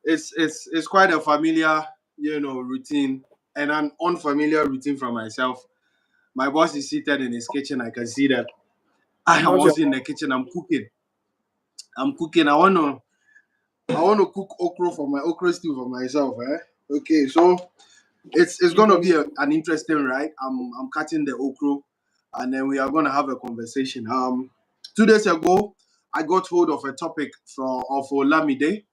It's quite a familiar, routine, and an unfamiliar routine for myself. My boss is seated in his kitchen. I can see that. I am How's your also in the kitchen. I'm cooking. I want to cook okra stew for myself. Okay, so it's gonna be an interesting ride. I'm cutting the okra, and then we are gonna have a conversation. 2 days ago, I got hold of a topic of Olamide,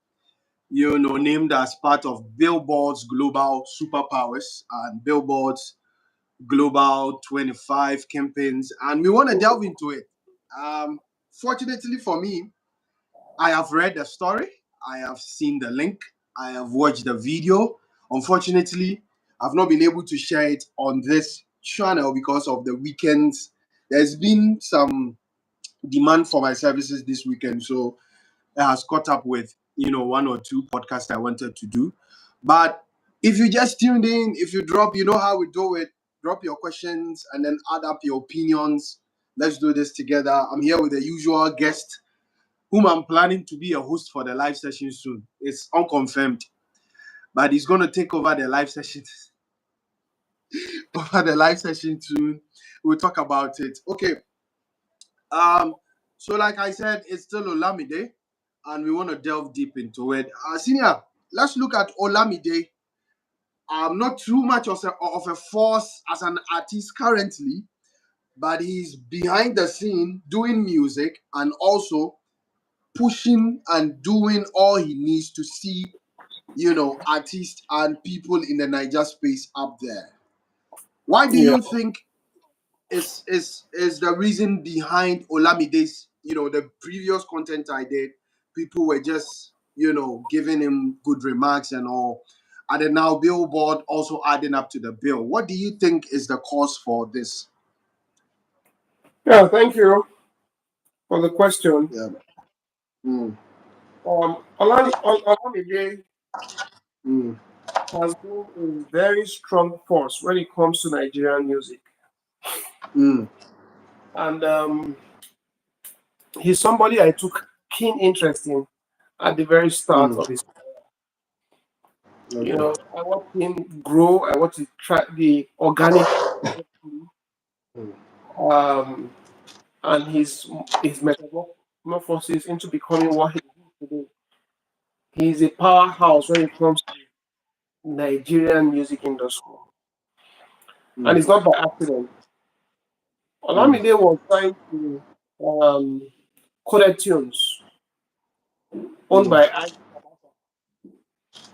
named as part of Billboard's Global Superpowers and Billboard's Global 25 campaigns, and we want to delve into it. Fortunately for me, I have read the story, I have seen the link, I have watched the video. Unfortunately, I've not been able to share it on this channel because of the weekends. There's been some demand for my services this weekend, so it has caught up with one or two podcasts I wanted to do. But if you just tuned in, if you drop, you know how we do it. Drop your questions and then add up your opinions. Let's do this together. I'm here with the usual guest, whom I'm planning to be a host for the live session soon. It's unconfirmed, but he's going to take over the live session over the live session soon. We'll talk about it. Okay. So like I said, it's still Olamide, and we want to delve deep into it. Senior, let's look at Olamide. Not too much of a force as an artist currently, but he's behind the scene doing music and also pushing and doing all he needs to see, artists and people in the Niger space up there. Why do yeah? you think is the reason behind Olamide's, the previous content I did, people were just, giving him good remarks and all. And then now Billboard also adding up to the bill. What do you think is the cause for this? Yeah, thank you for the question. Yeah. Mm, Olamide mm, has been a very strong force when it comes to Nigerian music, mm, and he's somebody I took keen interest in at the very start mm. of his. Okay. I watched him grow. I watched the organic, Mm, um, and his metamorphosis into becoming what he is today. He's a powerhouse when it comes to Nigerian music industry, and mm, it's not by accident. mm, Olamide was trying to coded tunes owned mm, by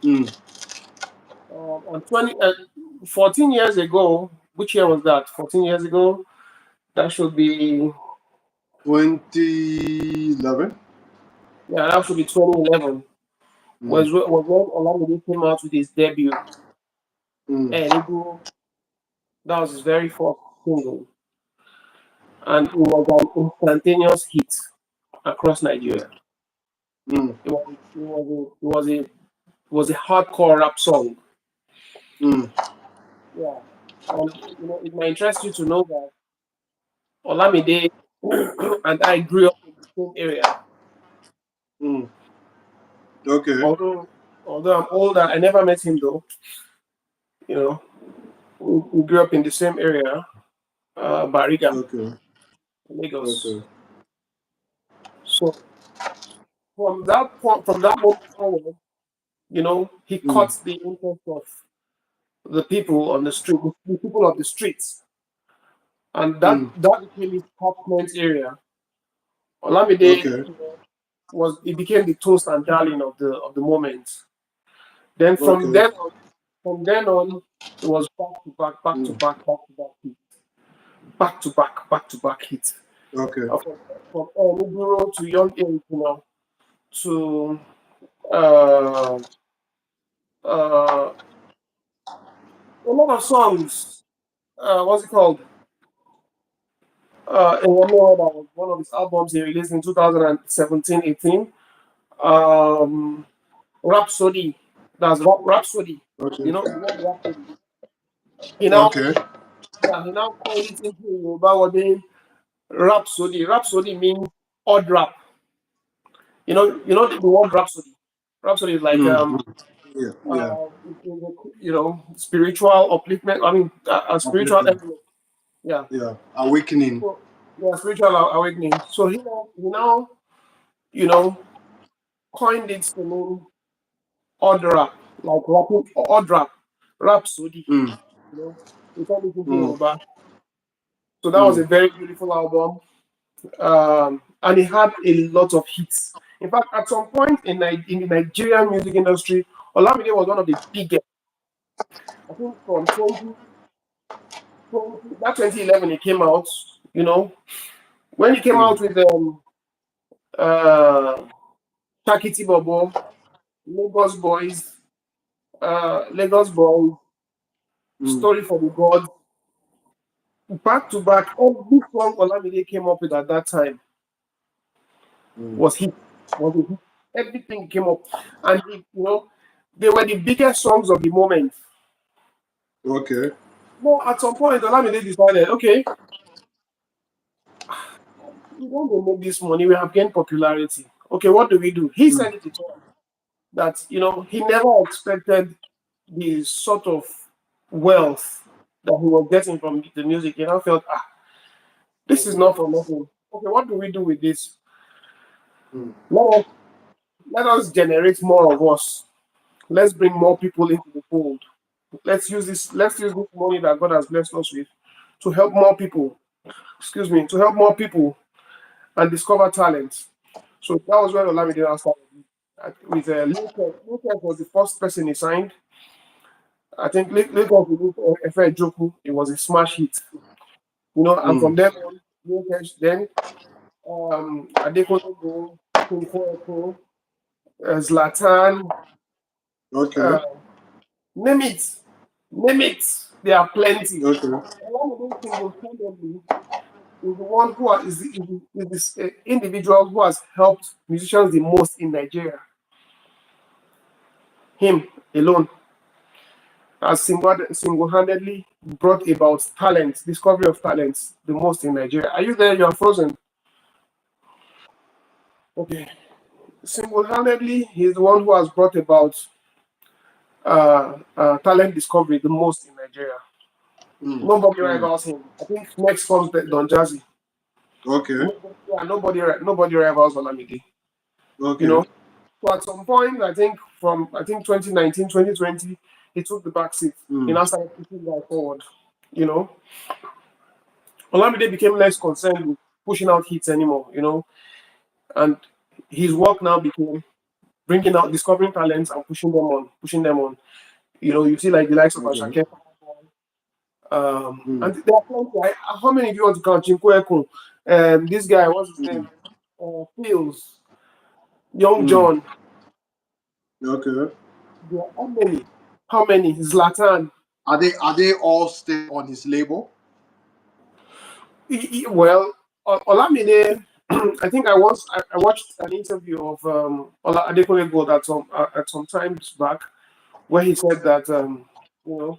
mm. on 14 years ago. Which year was that? 14 years ago. That should be 2011. yeah. That should be 2011. Mm, Was when Olamide came out with his debut. mm, And that was his very first single, and it was an instantaneous hit across Nigeria. mm, It was a hardcore rap song. mm, Yeah, and it might interest you to know that Olamide and I grew up in the same area. mm. Okay. Although I'm older, I never met him though. You know, we grew up in the same area, Bariga, Okay. Lagos. Okay. So from that moment onward, he Mm, caught the interest of the people on the street, the people of the streets, and that mm. that became his catchment area. Olamide, Okay. he became the toast and darling of the moment. Then Okay. from then on, it was back to back, back to Mm, back, back to back hit, back to back, back to back hit. okay. From Nuburo to Young Age, to uh, uh, a lot of songs. What's it called? And one more that was one of his albums he released in 2017-18. Um, Rhapsody. That's Rhapsody. Okay. The word Rhapsody. He now, Okay. yeah, he now called it into Yoruba wording Rhapsody. Rhapsody means odd rap. the word rhapsody. Rhapsody is like Mm. Yeah. Yeah. spiritual upliftment. I mean, a spiritual Uplifting. element. Yeah. Yeah. Awakening. So, yeah, spiritual awakening. So he now you know coined it to mean odd rap, like rapping odd rap, rhapsody. Mm. You know, we call it into Mm. Yoruba. So that was Mm. a very beautiful album, and it had a lot of hits. In fact, at some point in the Nigerian music industry, Olamide was one of the biggest. I think from 2011 it came out. You know, when he came Mm. out with uh, Shakiti Bobo, Lagos Boys, Lagos Boys, Mm. Story for the Gods, back to back, every song Olamide came up with at that time Mm. was hit. Was a hit. Everything came up, and they were the biggest songs of the moment. Okay. No, at some point, Olamide decided, okay, we want to make this money. We have gained popularity. Okay, what do we do? He Mm. said it himself that he never expected the sort of wealth that he was getting from the music. He now felt, this is not for nothing. Okay, what do we do with this? Mm. Let us let us generate more of us. Let's bring more people into the fold. Let's use this money that God has blessed us with to help more people. Excuse me, to help more people and discover talent. So that was when Olamide now started with Lucas was the first person he signed. I think Lucas with Efe Joku, it was a smash hit. And Mm. from then on, Lucas, then Adekunle, King Zlatan, Okay. uh, name it, name it. There are plenty. Okay. Olamide single-handedly is the one who is this individual who has helped musicians the most in Nigeria. Him alone has single-handedly brought about talent, discovery of talents, the most in Nigeria. Are you there? You are frozen. Okay. Single-handedly, he's the one who has brought about talent discovery the most in Nigeria. Mm. Nobody Mm. rivals him. I think next comes Don Jazzy. Okay. Nobody rivals Olamide. You Okay. know, so at some point, I think 2019, 2020, he took the back seat. He Mm. now started pushing guys forward. You know, Olamide became less concerned with pushing out hits anymore. And his work now became bringing out, discovering talents and pushing them on. You see like the likes of Okay. Ashake. Mm. And there are plenty. How many of you want to count? Chinko this guy, what's his Mm. name? Fields, Young Mm. John. Okay. There are how many? How many? Zlatan. Are they all still on his label? Well, Olamide, I think I watched an interview of Ola Adekunle Gold at some times back where he said that you know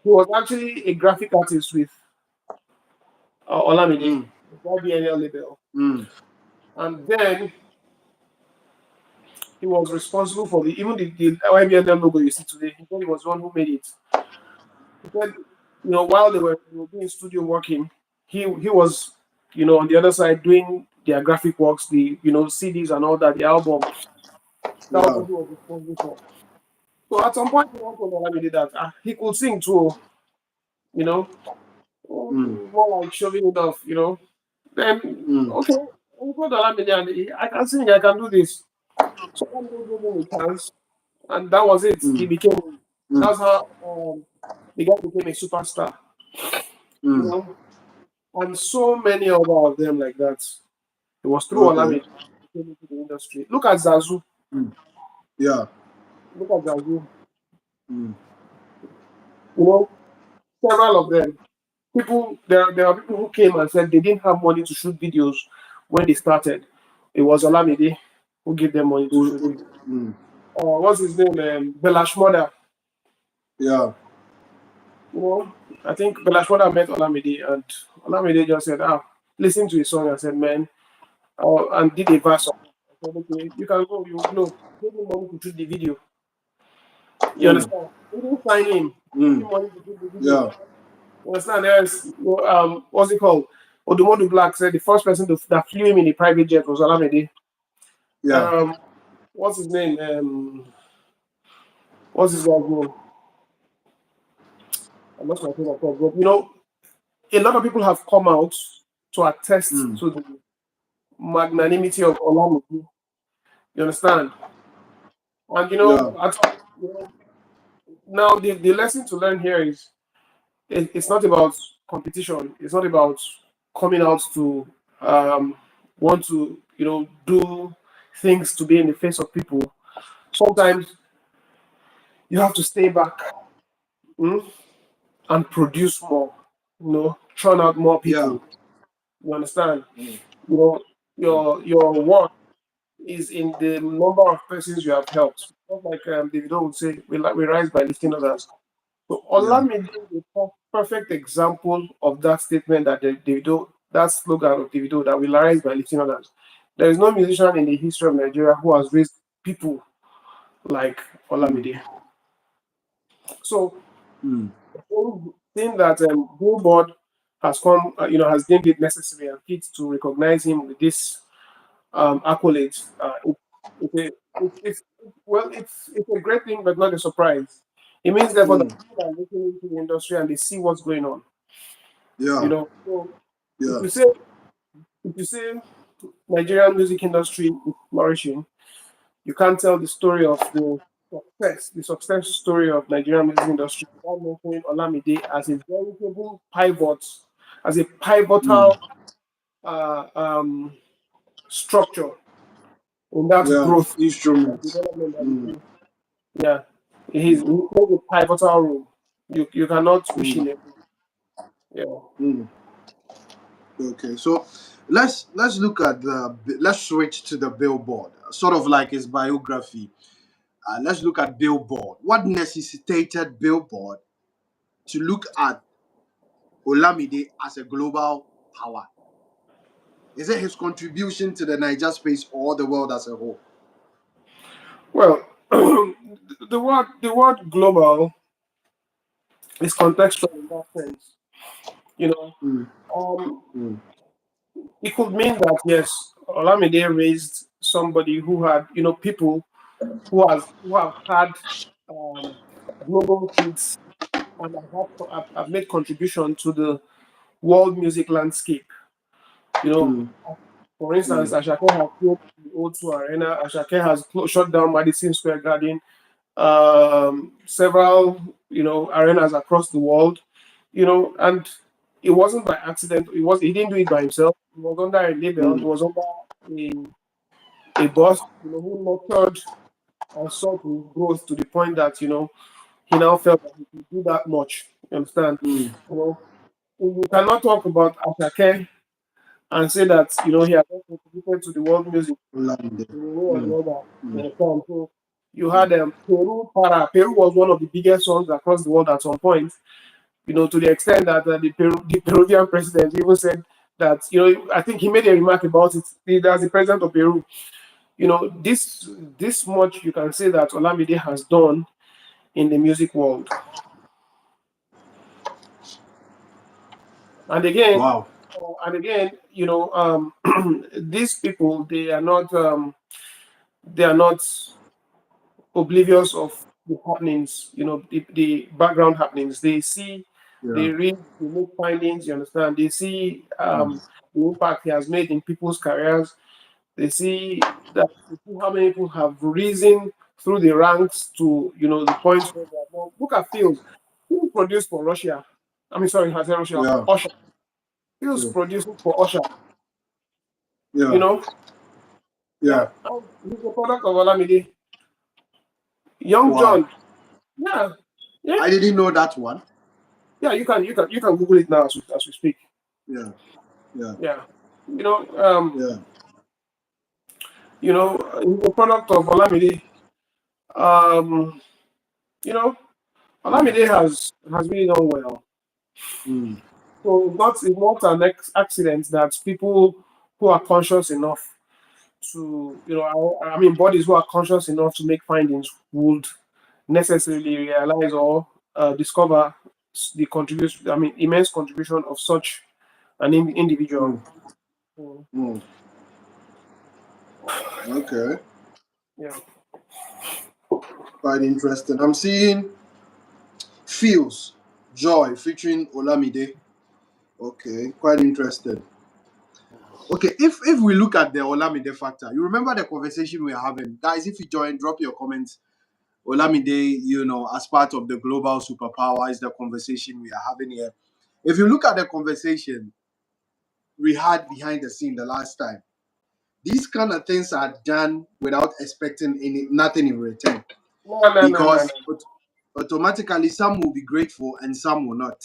he was actually a graphic artist with Olamide, Mm. YBNL label, Mm. and then he was responsible for even the YBNL logo you see today. He said he was the one who made it. He said, while they were doing studio working, he was, on the other side doing their graphic works, the CDs and all that, the album. That was Yeah. what he was responsible for. So at some point, he also did that. He could sing too, you know, Mm. more like showing it off, Then Mm. okay, we got Olamide and I can sing, I can do this. So Olamide gave him a chance, and that was it. He Mm. became. Mm. That's how the guy became a superstar, you Mm. know. And so many other of them like that. It was through Okay. Olamide he came into the industry. Look at Zazu. Mm. Yeah. Look at Zazu. Mm. You know, several of them. There are people who came and said they didn't have money to shoot videos when they started. It was Olamide who gave them money to shoot videos. Mm. What's his name? Belash Mother. Yeah. I think Belash Mother met Olamide and Olamide just said, listen to his song and said, man, and did a verse. said, okay, you can go, give me money to shoot the video. You Mm. understand? He didn't sign in. Give me Mm. money to shoot the video. Yeah. You understand? There's, what's it called? Odumodu Black said the first person that flew him in a private jet was Olamide. Yeah. What's his name? What's his guy's name? I lost my train of thought. But a lot of people have come out to attest Mm. to the magnanimity of Olamide. You understand? And Yeah. now the lesson to learn here is it's not about competition. It's not about coming out to want to do things to be in the face of people. Sometimes you have to stay back, mm, and produce more. Churn out more Yeah. people. You understand? Mm. Your work is in the number of persons you have helped. Not like Davido would say, we rise by lifting others. So Yeah. Olamide is a perfect example of that statement that slogan of Davido, that we rise by lifting others. There is no musician in the history of Nigeria who has raised people like Mm. Olamide. So, Mm. seeing that Billboard has deemed it necessary and fit to recognize him with this accolades, it's a great thing, but not a surprise. It means that for the Mm. people that are looking into the industry and they see what's going on, Yeah. So if Yeah. you say if you say Nigerian music industry is flourishing, you can't tell the story of the success story of Nigerian music industry without mentioning Olamide as a veritable pivot, as a Mm. pivotal uh, um, structure in that Yeah. growth and Instruments. development that we Mm. see. Yeah, he plays a pivotal role. You cannot wish Mm. him away. Yeah. Mm. Okay. So let's look at let's switch to the Billboard, sort of like his biography. Let's look at Billboard. What necessitated Billboard to look at Olamide as a global power? Is it his contribution to the Niger space or the world as a whole? Well, the word global is contextual in that sense. You know, Mm. um, Mm. it could mean that yes, Olamide raised somebody who had people who have had um, global hits and have made contribution to the world music landscape. You know, Mm. for instance, Mm. Ashake has closed the O2 Arena. Ashake has shut down Madison Square Garden. Several arenas across the world. And it wasn't by accident. He didn't do it by himself. He was under a label. He Mm. was under a boss, who nurtured and saw his growth to the point that he now felt that he could do that much. You understand? Mm. You know, you cannot talk about Ashake and say that he has not contributed to the world music Olamide. in a way or Mm. the other. You Mm. understand? So you had Peru Para. Peru was one of the biggest songs across the world at some point. To the extent that the Peruvian president even said that, I think he made a remark about it. As the president of Peru, this much you can say that Olamide has done in the music world. And again, Wow. these people, they are not oblivious of the happenings, the background happenings. They Yeah. read, they make findings, you understand? They see Mm. the impact he has made in people's careers. They see how many people have risen through the ranks to, the point where they are now. Look at Fields. Fields produced for Russia. I mean, sorry, I said Russia, Yeah. Usher. Fields Yeah. producing for Usher, you Yeah. know? Yeah. Yeah. And he's a product of Olamide. Young Wow. John. Yeah. Yeah. I didn't know that one. Yeah, you can Google it now as we speak. Yeah. Yeah. Yeah. You know, um, Yeah. he's a product of Olamide. Um, you know, Mm. Olamide has really done well. Mm. So it's not an accident that people who are conscious enough to, I mean, bodies who are conscious enough to make findings would necessarily realize or discover the contribution, I mean, immense contribution of such an individual. Mm, mm. Okay, Yeah. quite interesting. I'm seeing Feels Joy featuring Olamide. Okay, quite interesting. Okay, if we look at the Olamide factor, you remember the conversation we are having, guys. If you join, drop your comments. Olamide, as part of the global superpower, is the conversation we are having here. If you look at the conversation we had behind the scene the last time, these kind of things are done without expecting nothing in return, No, no, no, no, because no. automatically some will be grateful and some will not.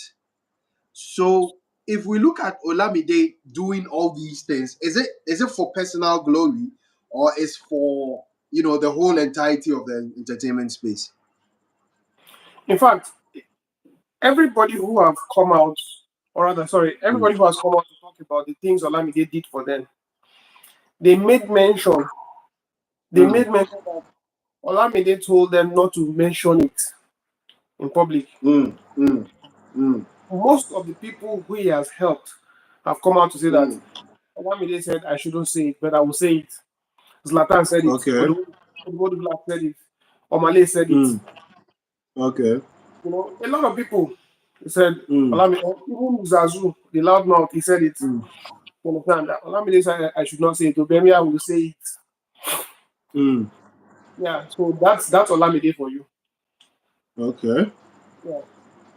So if we look at Olamide doing all these things, is it for personal glory, or is for the whole entirety of the entertainment space? In fact, everybody who have come out, or rather, sorry, Mm, everybody who has come out to talk about the things Olamide did for them, they made mention. They mm, made mention that Olamide told them not to mention it in public. mm, mm, mm, Most of the people who he has helped have come out to say that mm. Olamide said I shouldn't say it, but I will say it. Zlatan said it. Okay. Odumodu Black said it. Omale said it. Mm, okay. A lot of people said Mm, Olamide, even Zazu, the loudmouth, he said it. mm, You understand that Olamide said I should not say it. Obemia will say it. mm. Yeah, so that's Olamide for you. Okay. Yeah,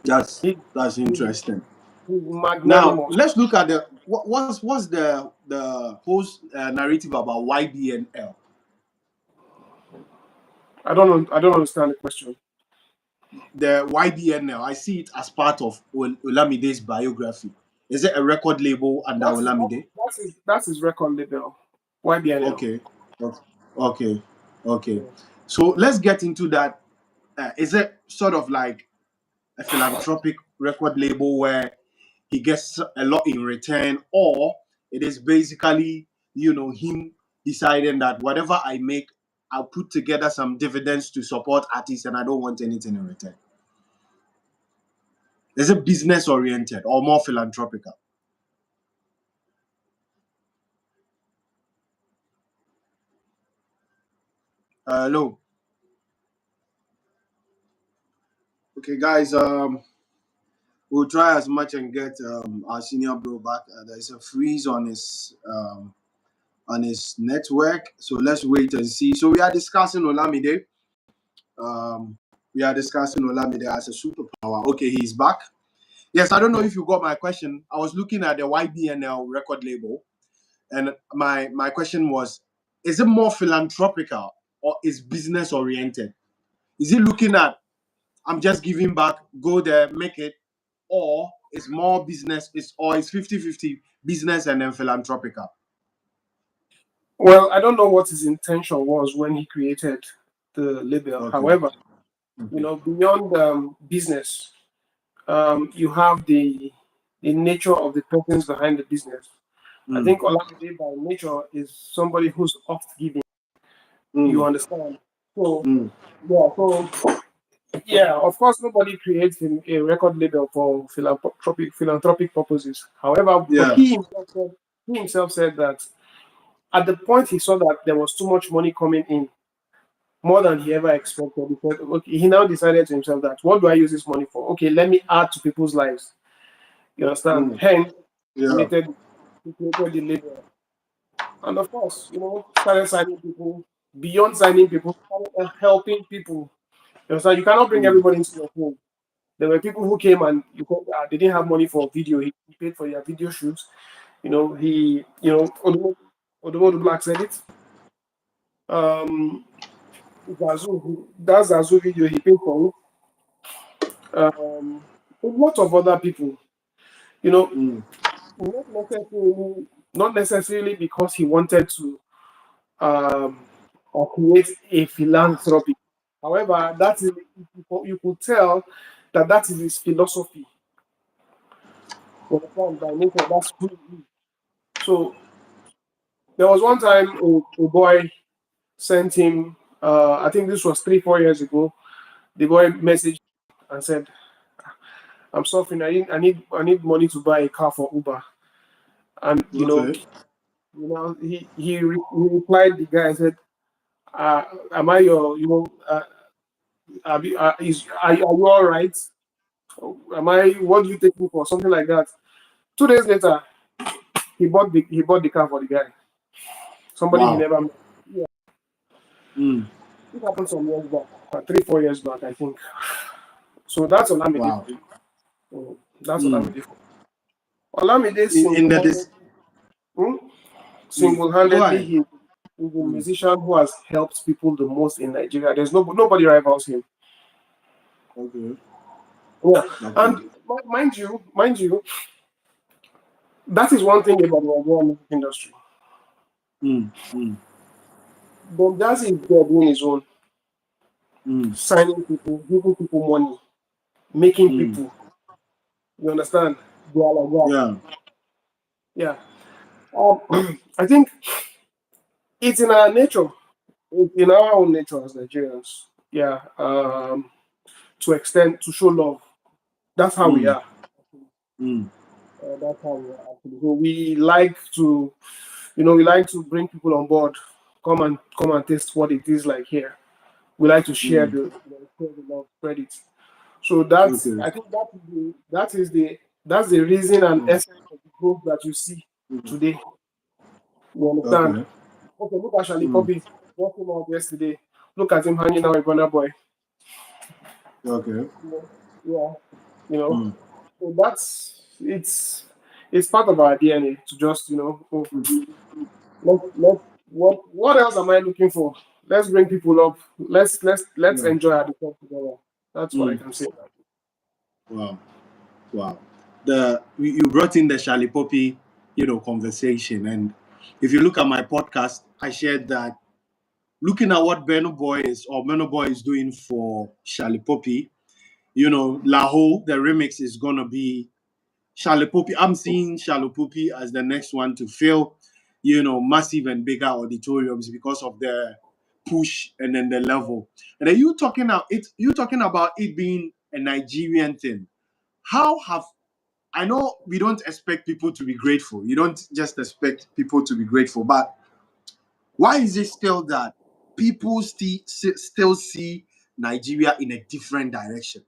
That's he, that's he, interesting. he's Now magnanimous. let's look at what's the whole narrative about YBNL. I don't understand the question. The YBNL, I see it as part of Olamide's biography. Is it a record label under That's his, Olamide? that's his record label, YBNL. Okay. Okay. Okay. Yeah. So let's get into that. Is it sort of like a philanthropic record label where he gets a lot in return, or it is basically, him deciding that whatever I make, I'll put together some dividends to support artists and I don't want anything in return? Is it business oriented or more philanthropical? Hello. Okay, guys. We'll try as much and get our senior bro back. There's a freeze on his network, so let's wait and see. So we are discussing Olamide. Um, we are discussing Olamide as a superpower. Okay, he's back. Yes, I don't know if you got my question. I was looking at the YBNL record label, and my question was: is it more philanthropical or is business oriented? Is it looking at I'm just giving back, go there, make it, or it's more business, it's 50-50 business and then philanthropical? Well, I don't know what his intention was when he created the label. Okay. However, Okay. beyond business, you have the nature of the persons behind the business. I Mm, think Olamide by nature is somebody who's oft giving. You mm, understand? So mm. yeah, of course nobody creates a record label for philanthropic purposes. However, but Yeah. he himself said that at the point he saw that there was too much money coming in, more than he ever expected, he said, okay, he now decided to himself that what do I use this money for? Okay, let me add to people's lives. You understand? Mm, Hence, yeah. created he created the label. And of course, started signing people. Beyond signing people, started helping people. You understand? You cannot bring Mm, everybody into your home. There were people who came and they didn't have money for video. He paid for their video shoots. Odumodu Black said it. Um, that's Zazu video. He paid for it. A lot of other people. You know, mm. not necessarily because he wanted to or create a philanthropy. However, that is you could tell that is his philosophy. You understand? By nature, that's who he is. So There was one time a boy sent him. I think this was 3-4 years ago. The boy messaged and said, "I'm suffering. I need money to buy a car for Uber." And Okay. he replied the guy and said, "Am I your are you all right? Am I what do you take me for?" Something like that. 2 days later, he bought the car for the guy. Somebody he Wow. never met. Yeah, Mm. it happened some years back, 3-4 years back, I think. So that's Olamide Wow. for you. That's Mm. Olamide for Olamide In the single-handedly, this. hmm? Mm. Go single-handedly ahead. he's a Mm. musician who has helped people the most in Nigeria. There's nobody rivals him. Okay. Yeah, Okay. and mind you, that is one thing about the Nigerian music industry. Mm. Mm. But Jazzy is there doing his own, Mm. signing people, giving people money, making Mm. people. You understand? They are like that. Yeah. Yeah. I think it's in our nature, it's in our own nature as Nigerians. Yeah. To extend, to show love. That's how we Mm. are. Mm. That's how we are actually. So we like to bring people on board, come and taste what it is like here. We like to share Mm. the love, spread it. So that's Okay. I think that's the reason and Mm. essence of the growth that you see Mm. today. You understand? Okay. Okay, look at Charlie Mm. Poppy. Just came out yesterday. Look at him hanging out with Burna Boy. Okay. Yeah, you know. Mm. So it's part of our DNA to just what else am I looking for? Let's bring people up. Let's Yeah. enjoy our time together. That's what I Mm. can say. Wow. Wow. You brought in the Charlie Poppy, conversation, and if you look at my podcast, I shared that looking at what Burna Boy is doing for Charlie Poppy, Laho, the remix is gonna be Charlie Poppy. I'm seeing Charlie Poppy as the next one to fill, massive and bigger auditoriums because of the push and then the level. And then you talking about it being a Nigerian thing. How have I know we don't expect people to be grateful. You don't just expect people to be grateful, but why is it still that people still see Nigeria in a different direction?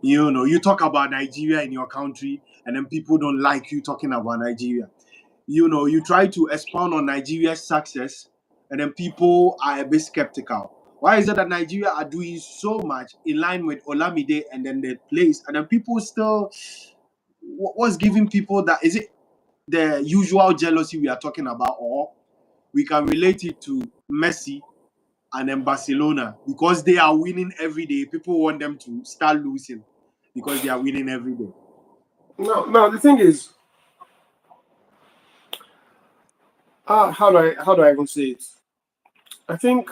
You talk about Nigeria in your country, and then people don't like you talking about Nigeria. You try to expound on Nigeria's success, and then people are a bit skeptical. Why is it that Nigeria are doing so much in line with Olamide and then the place, and then people still, what's giving people that? Is it the usual jealousy we are talking about, or we can relate it to Messi and then Barcelona because they are winning every day? People want them to start losing because they are winning every day. No. The thing is, how do I even say it? I think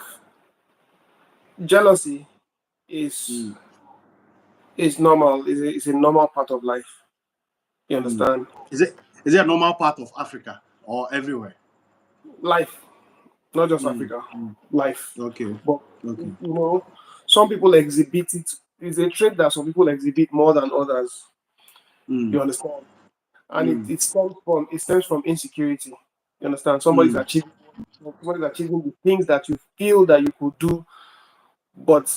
jealousy is Mm, is normal. Is a normal part of life. You mm. understand? Is it a normal part of Africa or everywhere? Life, not just Mm, Africa. mm. Life, Okay. but Okay. some people exhibit it. It's a trait that some people exhibit more than others. Mm, You understand? And mm, it stems from insecurity. You understand? mm, Somebody's achieving the things that you feel that you could do, but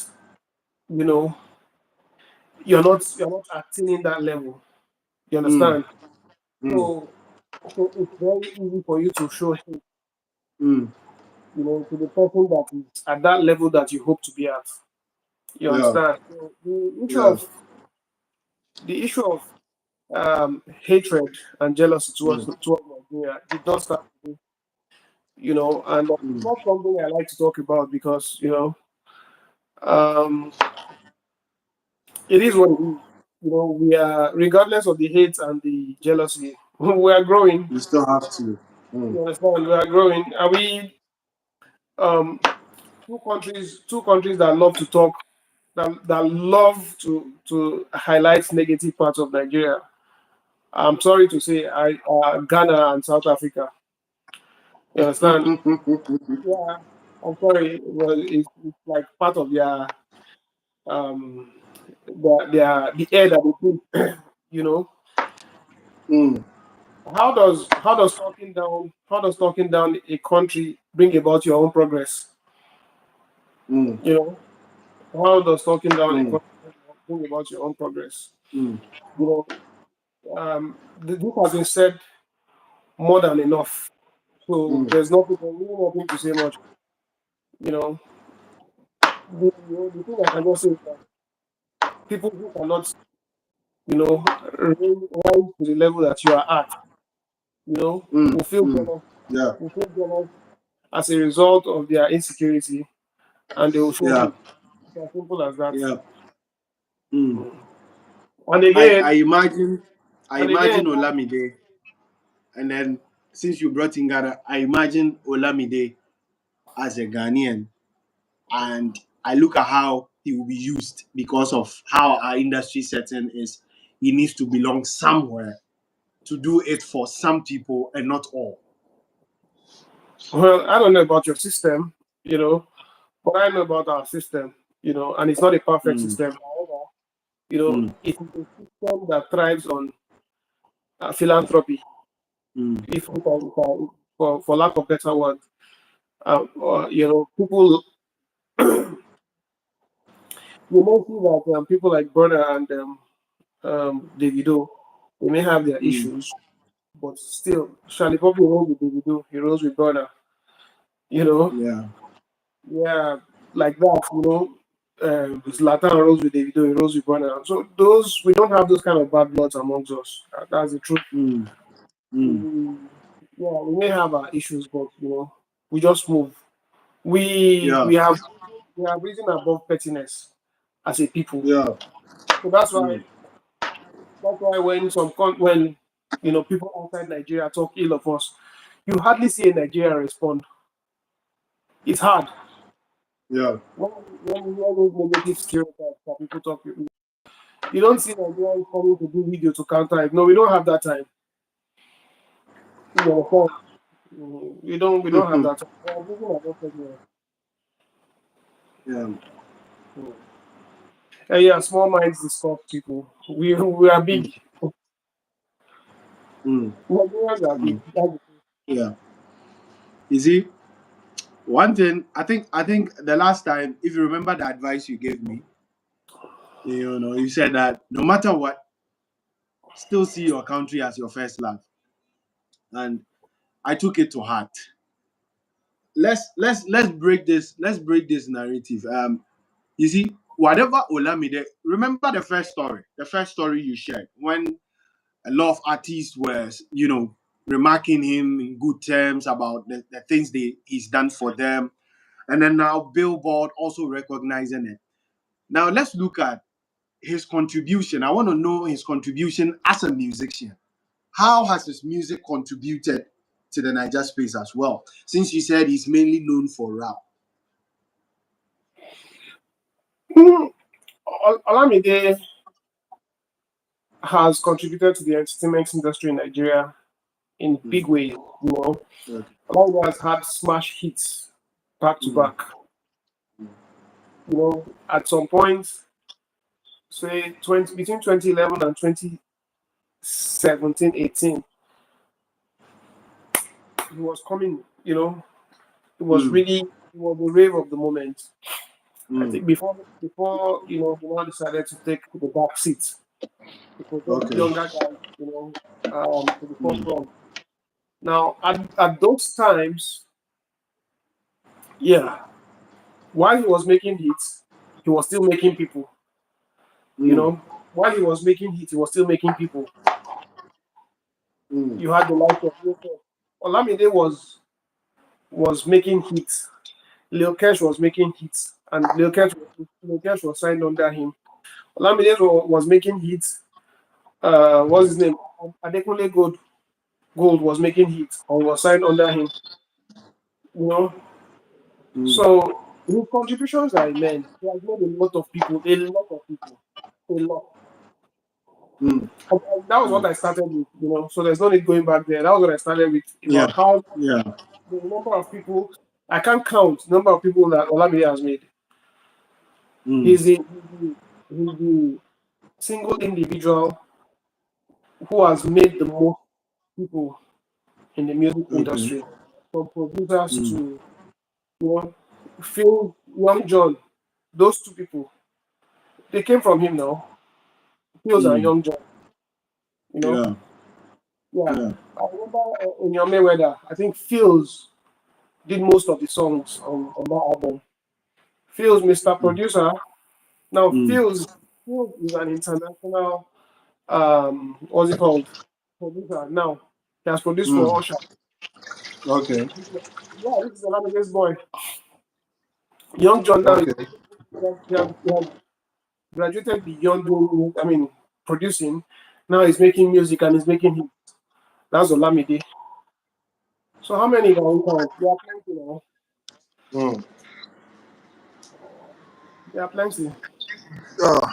you know you're not attaining that level. You mm, understand? mm, So it's very easy for you to show hate, mm. to the person that is at that level that you hope to be at. You Yeah. understand? So the issue Yeah. of the issue of hatred and jealousy towards Mm, towards Nigeria did not start today, and it's mm. not something I like to talk about because um, it is what it is. We are, regardless of the hate and the jealousy, we are growing. You still have to. Mm, You understand? We are growing. Are we um, two countries that love to talk, that love to highlight negative parts of Nigeria? I'm sorry to say, Ghana and South Africa. You understand? Yeah, I'm sorry. Well, it's like part of um the air that they breathe. You know, Mm, how does talking down a country bring about your own progress? mm, You know, how does talking down a mm, country bring about your own progress? mm, You know, this has been said more than enough. So mm, there's really nothing to say much. You know, the thing I can just say is that people who cannot, rise to the level that you are at, mm, will feel mm. jealous, Yeah, will feel jealous as a result of their insecurity, and they will show yeah, hate. It's as simple as that. yeah. Mm. Mm. And I, again, I imagine, I and imagine again, Olamide, and then since you brought in Ghana, I imagine Olamide as a Ghanaian, and I look at how he will be used because of how our industry setting is. He needs to belong somewhere to do it for some people and not all. well, I don't know about your system, but I know about our system, and it's not a perfect Mm, system. However, mm, it is a system that thrives on philanthropy, mm, for lack of better word. People, you may see that people like Burner and Davido, they may have their mm. issues, but still, Charlie Poppy rolls with Davido, he rolls with Burner, you know, Yeah, yeah, like that, Zlatan rolls with Davido, he rolls with Burner. So we don't have those kind of bad bloods amongst us. That's the truth. mm, mm. We, yeah, we may have our issues, but we just move. We Yeah, we have we have risen above pettiness as a people. yeah. So that's why Mm, when people outside Nigeria talk ill of us, you hardly see a Nigerian respond. It's hard yeah. when you hear those negative stereotypes that people talk. You don't see Nigerians coming to do video to counter it. No, we don't have that time. You understand? We don't have that time. We are losing our confidence. Yeah. And yeah, small minds discuss people. We are Mm, big. mm, Nigerians are big. mm. Yeah. You see, one thing I think the last time, if you remember the advice you gave me, you said that no matter what, still see your country as your first love. And I took it to heart. Let's break this narrative. You see, whatever Olamide, remember the first story you shared when a lot of artists were, remarking him in good terms about the things he's done for them. And then now Billboard also recognizing it. Now let's look at his contribution. I want to know his contribution as a musician. How has his music contributed to the Niger space as well? Since you said he's mainly known for rap. Olamide has contributed to the entertainment industry in Nigeria in Mm, big ways. okay. Olamide has had smash hits back to Mm, back. At some point, say between 2011 and 2017, 18, he was coming. It was mm, really it was the rave of the moment. I mm. think before he now decided to take the back seat. It was just Okay. younger guys, to the Mm, forefront. Now, at those times, yeah, while he was making hits, he was still making people. mm, While he was making hits, he was still making people. mm, You had the likes of Lil. Olamide was making hits. Lil Kesh was making hits, and Lil Kesh was signed under him. Olamide was making hits. What's his name? Adekunle Gold was making hits or was signed under him. You know, mm, so his contributions are immense. He has made a lot. mm, And that was what mm. I started with. So there's no need going back there. That was what I started with Yeah. about how Yeah. the number of people, I can't count the number of people that Olamide has made. Mm. He's the single individual who has made the most people in the music Okay. industry, from producers Mm. to, you know, Phil, Young John. Those two people, they came from him now. Phil's and Mm. Young John, you know. Yeah. Yeah, Yeah. I remember in your Mayweather, I think Phil's did most of the songs on that album. Phil's Mr. Mm. Producer. Now Mm. Phil is an international what's it called? Producer. Now he has produced for Mm. Usher. Okay. Yeah, this is Olamide's boy. Young John now Okay. he has graduated beyond doing, I mean, producing. Now he's making music and he's making hits. That's Olamide. So how many can we count? There are plenty now. Mm. There are plenty. Uh,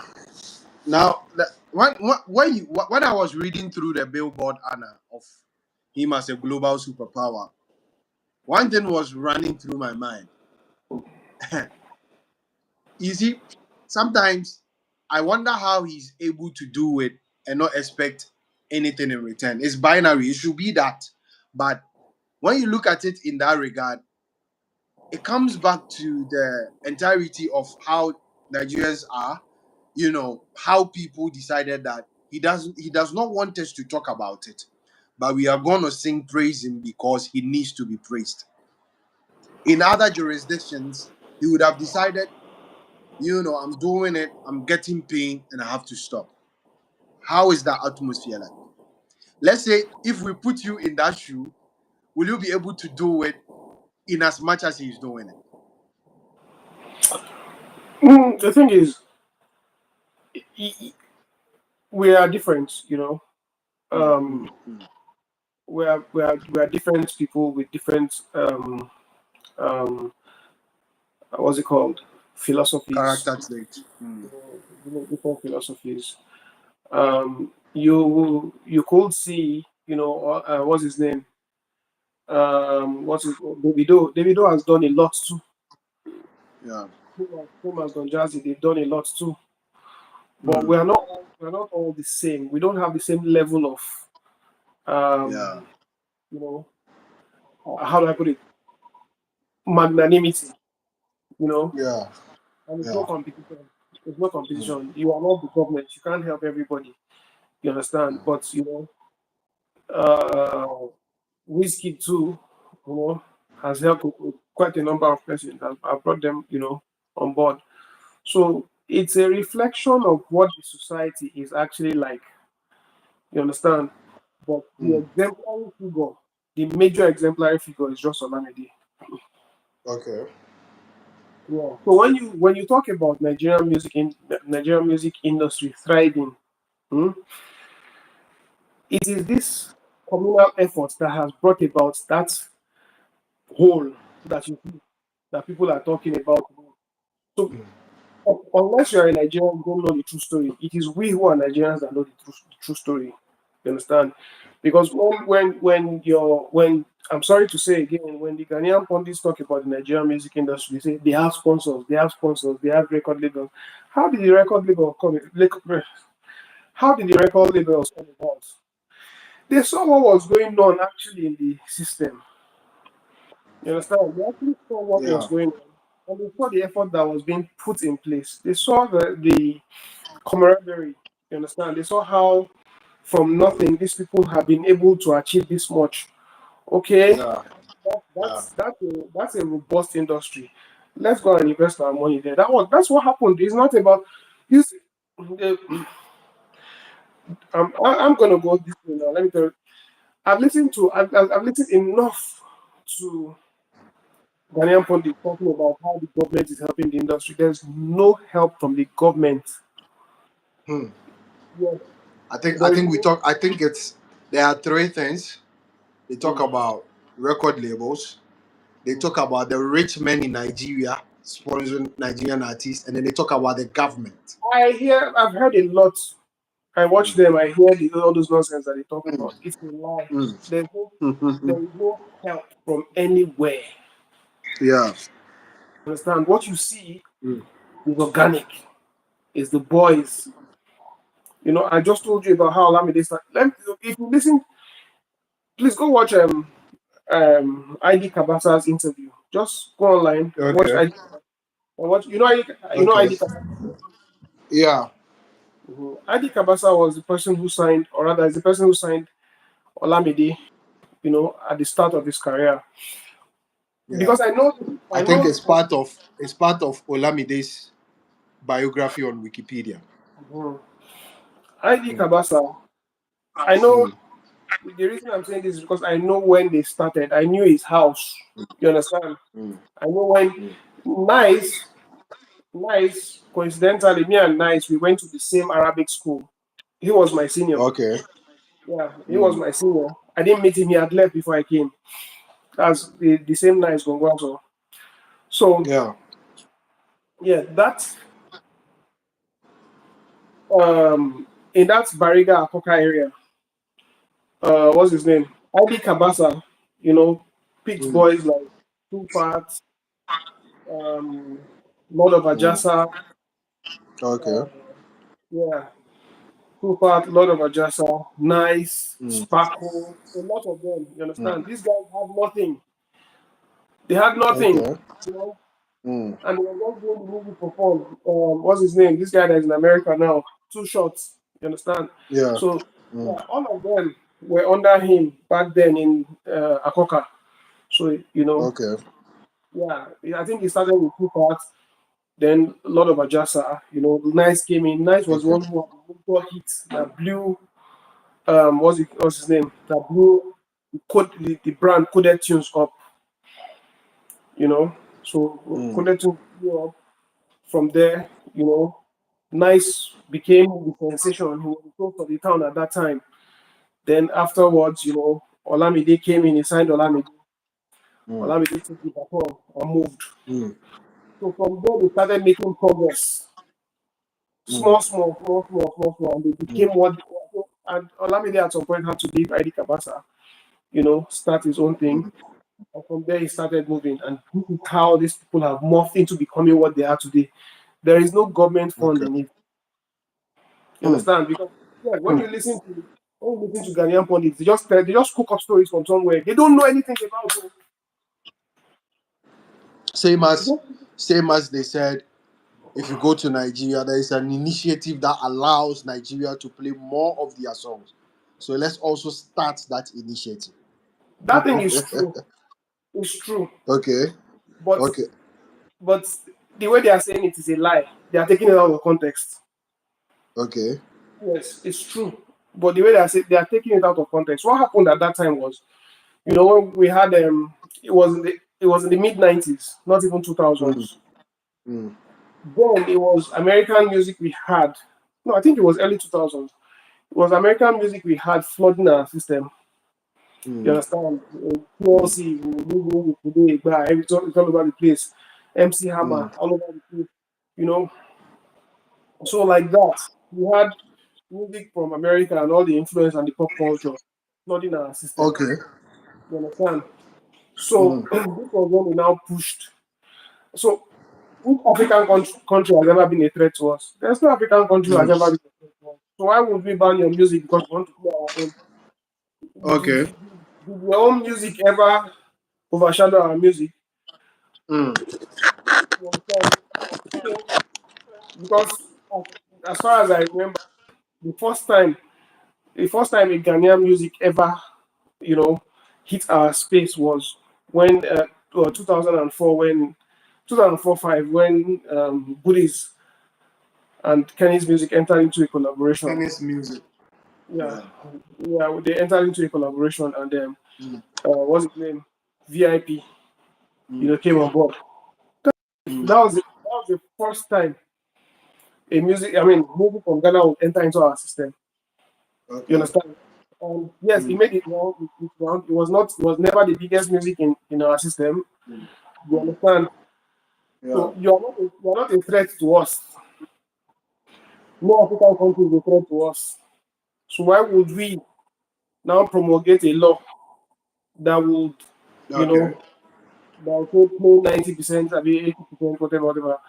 now, when I was reading through the Billboard honor of him as a global superpower, one thing was running through my mind. You see, sometimes I wonder how he's able to do it and not expect anything in return. It's binary. It should be that. But when you look at it in that regard, it comes back to the entirety of how Nigerians are, how people decided that he does not want us to talk about it, but we are gonna sing praise him because he needs to be praised. In other jurisdictions, he would have decided, I'm doing it, I'm getting pain, and I have to stop. How is that atmosphere like? Let's say if we put you in that shoe, will you be able to do it in as much as he's doing it? The thing is, y- y- we are different, you know. Mm, Um, mm, mm. we are different people with different um what's it called, philosophies, Character trait. Mm. different philosophies. You could see, what's his name, what's his Davido has done a lot too. Yeah. Him has done Jazzy, they've done a lot too. But Mm. we're not all the same. We don't have the same level of Yeah. um you know how do I put it, magnanimity, you know. Yeah. And it's no Yeah. competition. It's no Mm. competition. You are not the government. You can't help everybody. You understand? But uh, whiskey too, has helped with quite a number of persons. I've brought them, on board. So it's a reflection of what the society is actually like. You understand? But the Mm. exemplary figure, the major exemplary figure is just Olamide. Okay. Yeah. So when you talk about Nigerian music industry thriving, hmm, it is this communal effort that has brought about that whole that that people are talking about. So unless you are a Nigerian, you don't know the true story. It is we who are Nigerians that know the true story. You understand? Because when I'm sorry to say again, when the Ghanaian pundits talk about the Nigerian music industry, they say they have record labels. How did the record label come? How did the record labels come about? They saw what was going on actually in the system. You understand? They actually saw what was Yeah. going on, and they saw the effort that was being put in place. They saw the camaraderie. You understand? They saw how from nothing these people have been able to achieve this much. Okay, Yeah. Yeah. that's a robust industry. Let's go and invest our money there. That's what happened. It's not about you. See, I'm gonna go this way now. Let me tell you. I've listened enough to Ghanaian pundits talking about how the government is helping the industry. There's no help from the government. Hmm. Yes, I there is think we no. talk. I think it's there are three things. They talk Mm, about record labels. They mm. talk about the rich men in Nigeria sponsoring Nigerian artists, and then they talk about the government. I've heard a lot. I watch them. I hear all those nonsense that they talk about. It's a lie. Mm. There's no, Mm-hmm. there is no help from anywhere. Yeah. Understand? What you see Mm. is organic. It's the boys. I just told you about how Olamide started. If you listen, please go watch ID Kabasa's interview. Just go online, watch Okay. ID. Watch. Okay. ID Kabasa. Yeah. ID Kabasa was the person who signed, or rather, is the person who signed Olamide. At the start of his career, Yeah. because I know, I I think know. it's part of Olamide's biography on Wikipedia. Mhm. ID Mm. Kabasa. I know Mm. the reason I'm saying this is because I know when they started. I knew his house. You understand? Mm. I know when Mm. Nice, Nice, coincidentally, me and Nice, we went to the same Arabic school. He was my senior. Okay. Yeah, he was Mm. my senior. I didn't meet him, he had left before I came. That's the same Nice Gongwazo. So, Yeah. yeah, in that Bariga Akoka area, what's his name? Adi Kabasa, picked Mm. boys like Two Parts, um, Lord of Mm. Ajasa, Okay. uh, yeah, Tupac, Lord of Ajasa, Nice, Mm. Sparkle, a lot of them. You understand? Mm. These guys had nothing. They had nothing, Okay. you know, Mm. and they were just doing the music for fun. What's his name? This guy that's in America now. Two shots. You understand? Yeah. So, Mm. yeah, all of them were under him back then in Akoka. So, Okay. yeah, I think he started with Tupac, then Lord of Ajasa. Nice came in. Nice was Okay. one who had the major hit that blew what's his name? That blew the brand coded tunes up, you know. So Mm. coded tunes blew up from there, Nice became the sensation. He was the talk of the town at that time. Then afterwards, Olamide came in, he signed Olamide. Mm. Olamide took the baton and moved. Mm. So from there they started making progress. Mm. Small, small, small, small, small, small, and they became Mm. what and Olamide at some point had to leave ID Kabasa, start his own thing. Mm. And from there, he started moving. And this is how these people have morphed into becoming what they are today. There is no government fund Okay. in it. You Mm. understand? Because yeah, Mm. when you listen to Ghanaian pundits, they just cook up stories from somewhere. They don't know anything about it. Same They as don't- same as they said, if you go to Nigeria, there is an initiative that allows Nigeria to play more of their songs. So let's also start that initiative. That thing is true. It's true. Okay. But Okay. but the way they are saying it is a lie. They are taking it out of context. Okay. Yes, it's true. But the way they are taking it out of context. What happened at that time was, when we had it was in the mid 90s, not even two Mm. thousands. Mm. Then it was American music we had. No, I think it was early 2000s. It was American music we had flooding our system. You Mm. understand? Mm. PLC, music today, it's all over the place. MC Hammer, Mm. all over the place. You know, so like that, we had music from America and all the influence and the pop culture flooding our system. Okay. You understand? So Mm. this was when we now pushed. So which African country has ever been a threat to us? There's no African country has Mm. ever been a threat to us. So why would we ban your music because we want to play our own? Okay. Did your own music ever overshadow our music? Mm. You understand? So, because as far as I remember, the first time, a Ghanaian music ever, you know, hit our space was when 2004, when 2004-5, when Goodies and Kenny's music entered into a collaboration. Tennis music. Yeah, Yeah. yeah, they entered into a collaboration, and then Mm. what's his name? VIP, Mm. came on board. Mm. That was the first time music from Ghana would enter into our system. You Okay. understand? Yes, it Mm. made it round. It was not. It was never the biggest music in our system. Mm. You understand? Yeah. So you are not a threat to us. No African country is a threat to us. So why would we now promulgate a law that would, you Okay. know, that would play 90%, I mean 80%, whatever.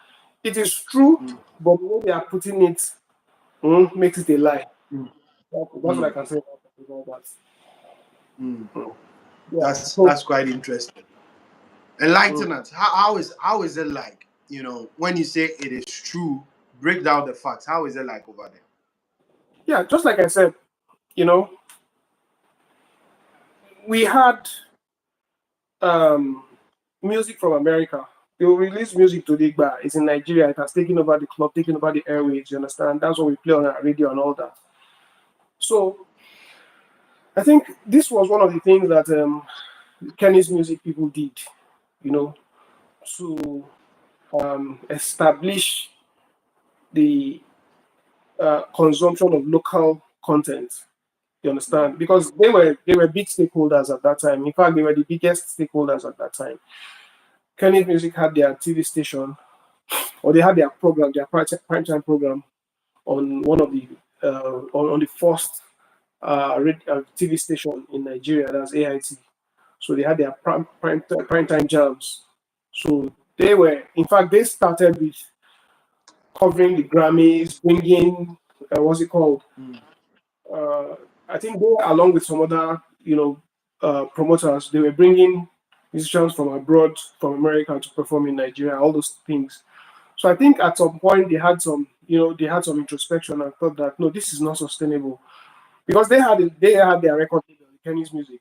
It is true, Mm, but the way they are putting it makes it a lie. mm, That's what I mm, can say about that. mm. Yeah. That's quite interesting. Mm. Enlighten us. How is it like? When you say it is true, break down the facts. How is it like over there? Yeah, just like I said, you know, we had um, music from America. They will release music to Digba. It's in Nigeria. It has taken over the club, taken over the airwaves. You understand? That's what we play on our radio and all that. So I think this was one of the things that Kenny's music people did, you know, to establish the consumption of local content. You understand? Because they were big stakeholders at that time. In fact, they were the biggest stakeholders at that time. Kenny's music had their TV station, or they had their program, their prime time program on one of the on the first TV station in Nigeria. That's AIT. So they had their prime time jams. So they were, in fact, they started with covering the Grammys, bringing what's it called? Mm, Uh, I think they, along with some other, promoters, they were bringing musicians from abroad, from America, to perform in Nigeria. All those things. So I think at some point they had some introspection and thought that no, this is not sustainable because they had their record label, Kenny's music.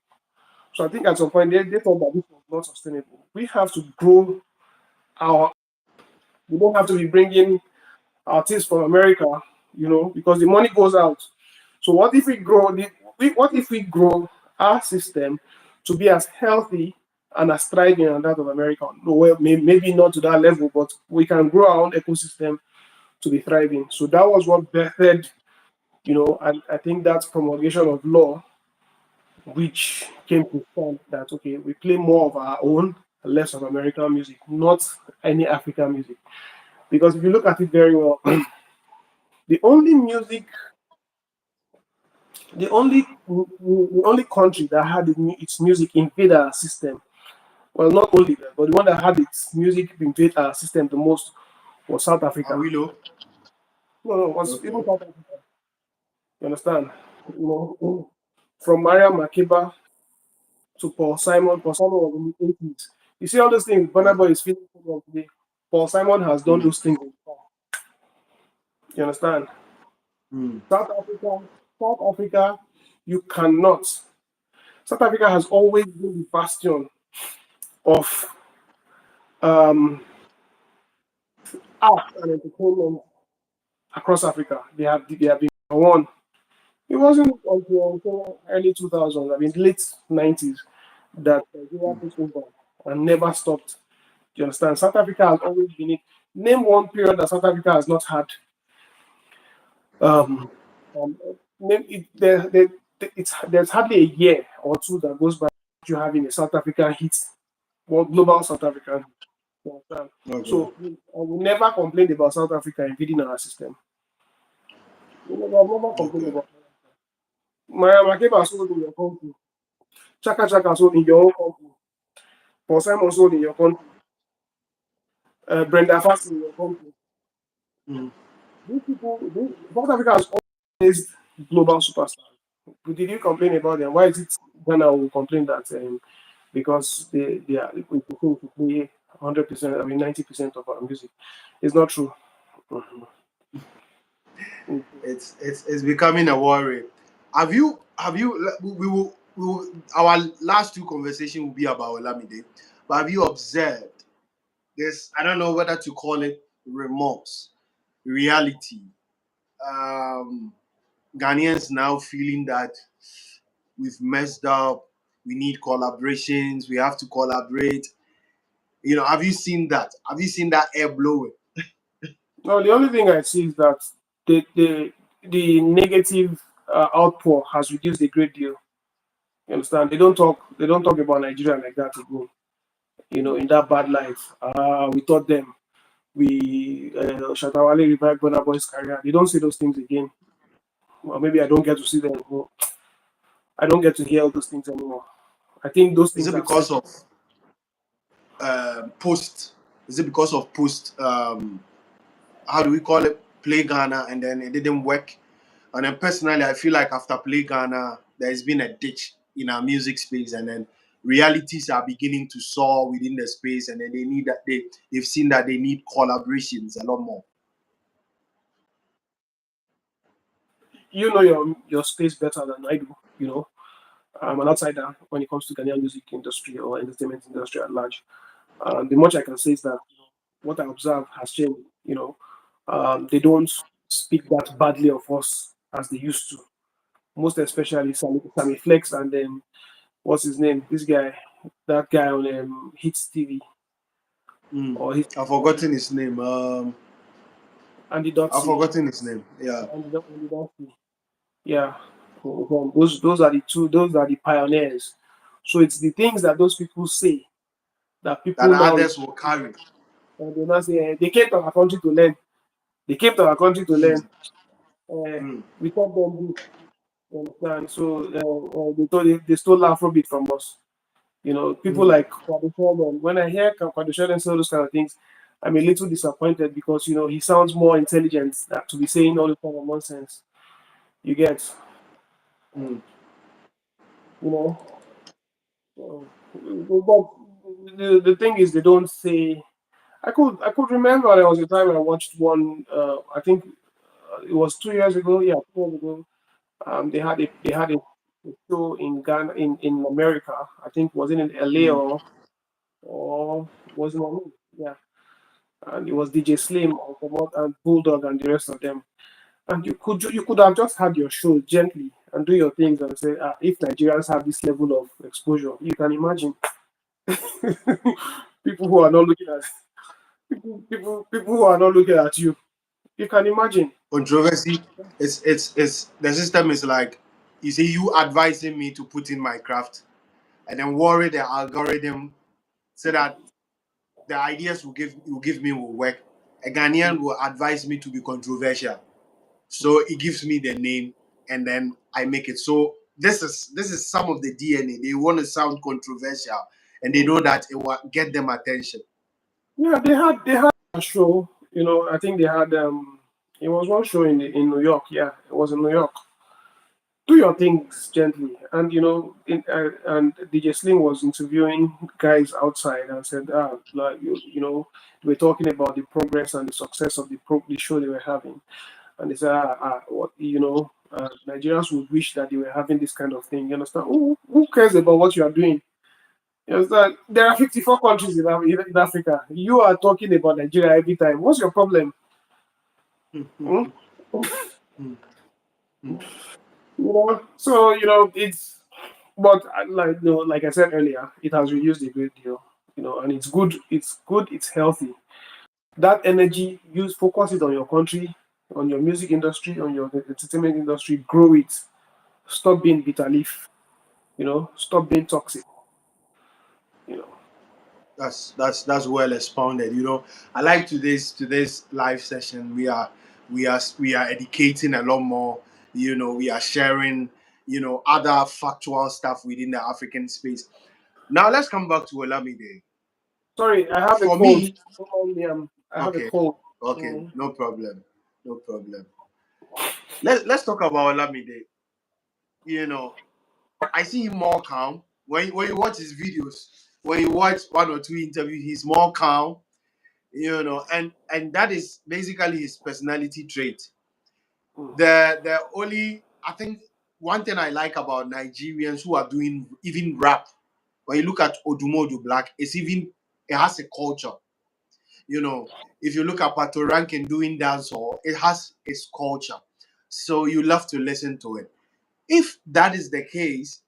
So I think at some point they thought that this was not sustainable. We have to grow our. We don't have to be bringing artists from America, because the money goes out. So what if we grow our system to be as healthy and as thriving as that of America? No, well, maybe not to that level, but we can grow our own ecosystem to be thriving. So that was what birthed, and I think that promulgation of law, which came to stand that okay, we play more of our own, less of American music, not any African music. Because if you look at it very well, the only music, the only country that had its music invade our system, well, not only that, but the one that had its music invade our system the most was South Africa. Awilo. No, no, it was even Okay. South Africa. You understand? From Mariam Makeba to Paul Simon. Paul Simon was in the 80s. You see all those things. Burna Boy Okay. is feeling today. Paul Simon has done Mm, those things. You understand? mm, South Africa, South Africa, you cannot. South Africa has always been the bastion of um, art and entertainment across Africa. They have been one. It wasn't until early 2000s, I mean late 90s, that Nigeria took over and never stopped. Do you understand? South Africa has always been it. Name one period that South Africa has not had. Um, um, name it, there's hardly a year or two that goes by you having a South African hit, well, global South African. You understand? okay. So we never complained about South Africa invading our system. I've never complained Okay. about Maya Makeba sold in your country. Chaka Chaka sold in your own country. Paul Simon sold in your country. Brenda Fassie in your country. Mm, South Africa has always global superstars. Did you complain about them? Why is it Ghana will complain that because they are we prefer to play 100%, I mean 90% of our music? It's not true. Mhm. it's becoming a worry. Have you we will our last two conversations will be about Olamide, but have you observed this? I don't know whether to call it remorse, reality. Um, Ghanaians now feeling that we've messed up. We need collaborations. We have to collaborate. Have you seen that? Have you seen that air blowing? No, the only thing I see is that the negative outpour has reduced a great deal. You understand? They don't talk about Nigeria like that again. In that bad light. We taught them. We Shatawale revived Burna Boy's career. They don't say those things again. Well, maybe I don't get to see them anymore. I don't get to hear all those things anymore. I think those Is things it have because settled. of post? Is it because of post? How do we call it? Play Ghana, and then it didn't work. And then personally, I feel like after Play Ghana, there's been a ditch in our music space, and then realities are beginning to soar within the space, and then they need that they've seen that they need collaborations a lot more. You know your space better than I do. I'm an outsider when it comes to Ghanaian music industry or entertainment industry at large. The much I can say is that what I observe has changed. They don't speak that badly of us as they used to. Most especially Sammy Flex and what's his name? This guy, that guy on Hits TV Mm. or his I've forgotten his name. Andy I've Dotsey. forgotten his name. Yeah. Andy Dotsey. Yeah, those are the two. Those are the pioneers. So it's the things that those people say that That people the now others will carry. they now say they came to our country to learn. They came to our country to learn. Mm. Uh, Mm. we taught them this. You understand? So they stole Afrobeat from us. People Mm. like Kwadwo. When I hear Kwadwo say those kind of things, I'm a little disappointed because he sounds more intelligent to be saying all this kind of nonsense. You get, Mm. you know. But the thing is, they don't say. I could remember there was a time I watched one. I think it was 2 years ago. Yeah, 2 years ago. They had a show in Ghana in America. I think was it in LA Mm. or was it in LA? Yeah, and it was DJ Slim and Bulldog and the rest of them. And you could have just had your show gently and do your things and say, if Nigerians have this level of exposure, you can imagine people who are not looking at people who are not looking at you. You can imagine. Controversy. It's the system is like you see you advising me to put in my craft, and then worry the algorithm so that the ideas will give me will work. A Ghanaian will advise me to be controversial, so it gives me the name, and then I make it. So this is some of the DNA. They want to sound controversial, and they know that it will get them attention. Yeah, they had a show. I think they had it was one show in New York. Yeah, it was in New York. Do your things gently, and and DJ Slim was interviewing guys outside and said, like they were talking about the progress and the success of the show they were having, and they said, what Nigerians would wish that they were having this kind of thing. You understand? Who cares about what you are doing? You understand? There are 54 countries in Africa. You are talking about Nigeria every time. What's your problem? Hmm? So it's but like I said earlier, it has reduced a great deal. And it's good. It's good. It's healthy. That energy, use focus it on your country, on your music industry, on your entertainment industry. Grow it. Stop being bitter leaf. Stop being toxic. You know. That's well expounded. I like today's live session. We are educating a lot more. We are sharing other factual stuff within the African space. Now let's come back to Olamide. Sorry, I have a For cold. me, Don't mind me. I have a okay, cold. okay, Mm. no problem, no problem. Let's talk about Olamide. You know, I see him more calm when you watch his videos. When you watch one or two interviews, he's more calm. And that is basically his personality trait. Mm. The only I think one thing I like about Nigerians who are doing even rap, when you look at Odumodu Black, it has a culture. If you look at Pato Rankin doing dancehall, it has its culture. So you love to listen to it. If that is the case,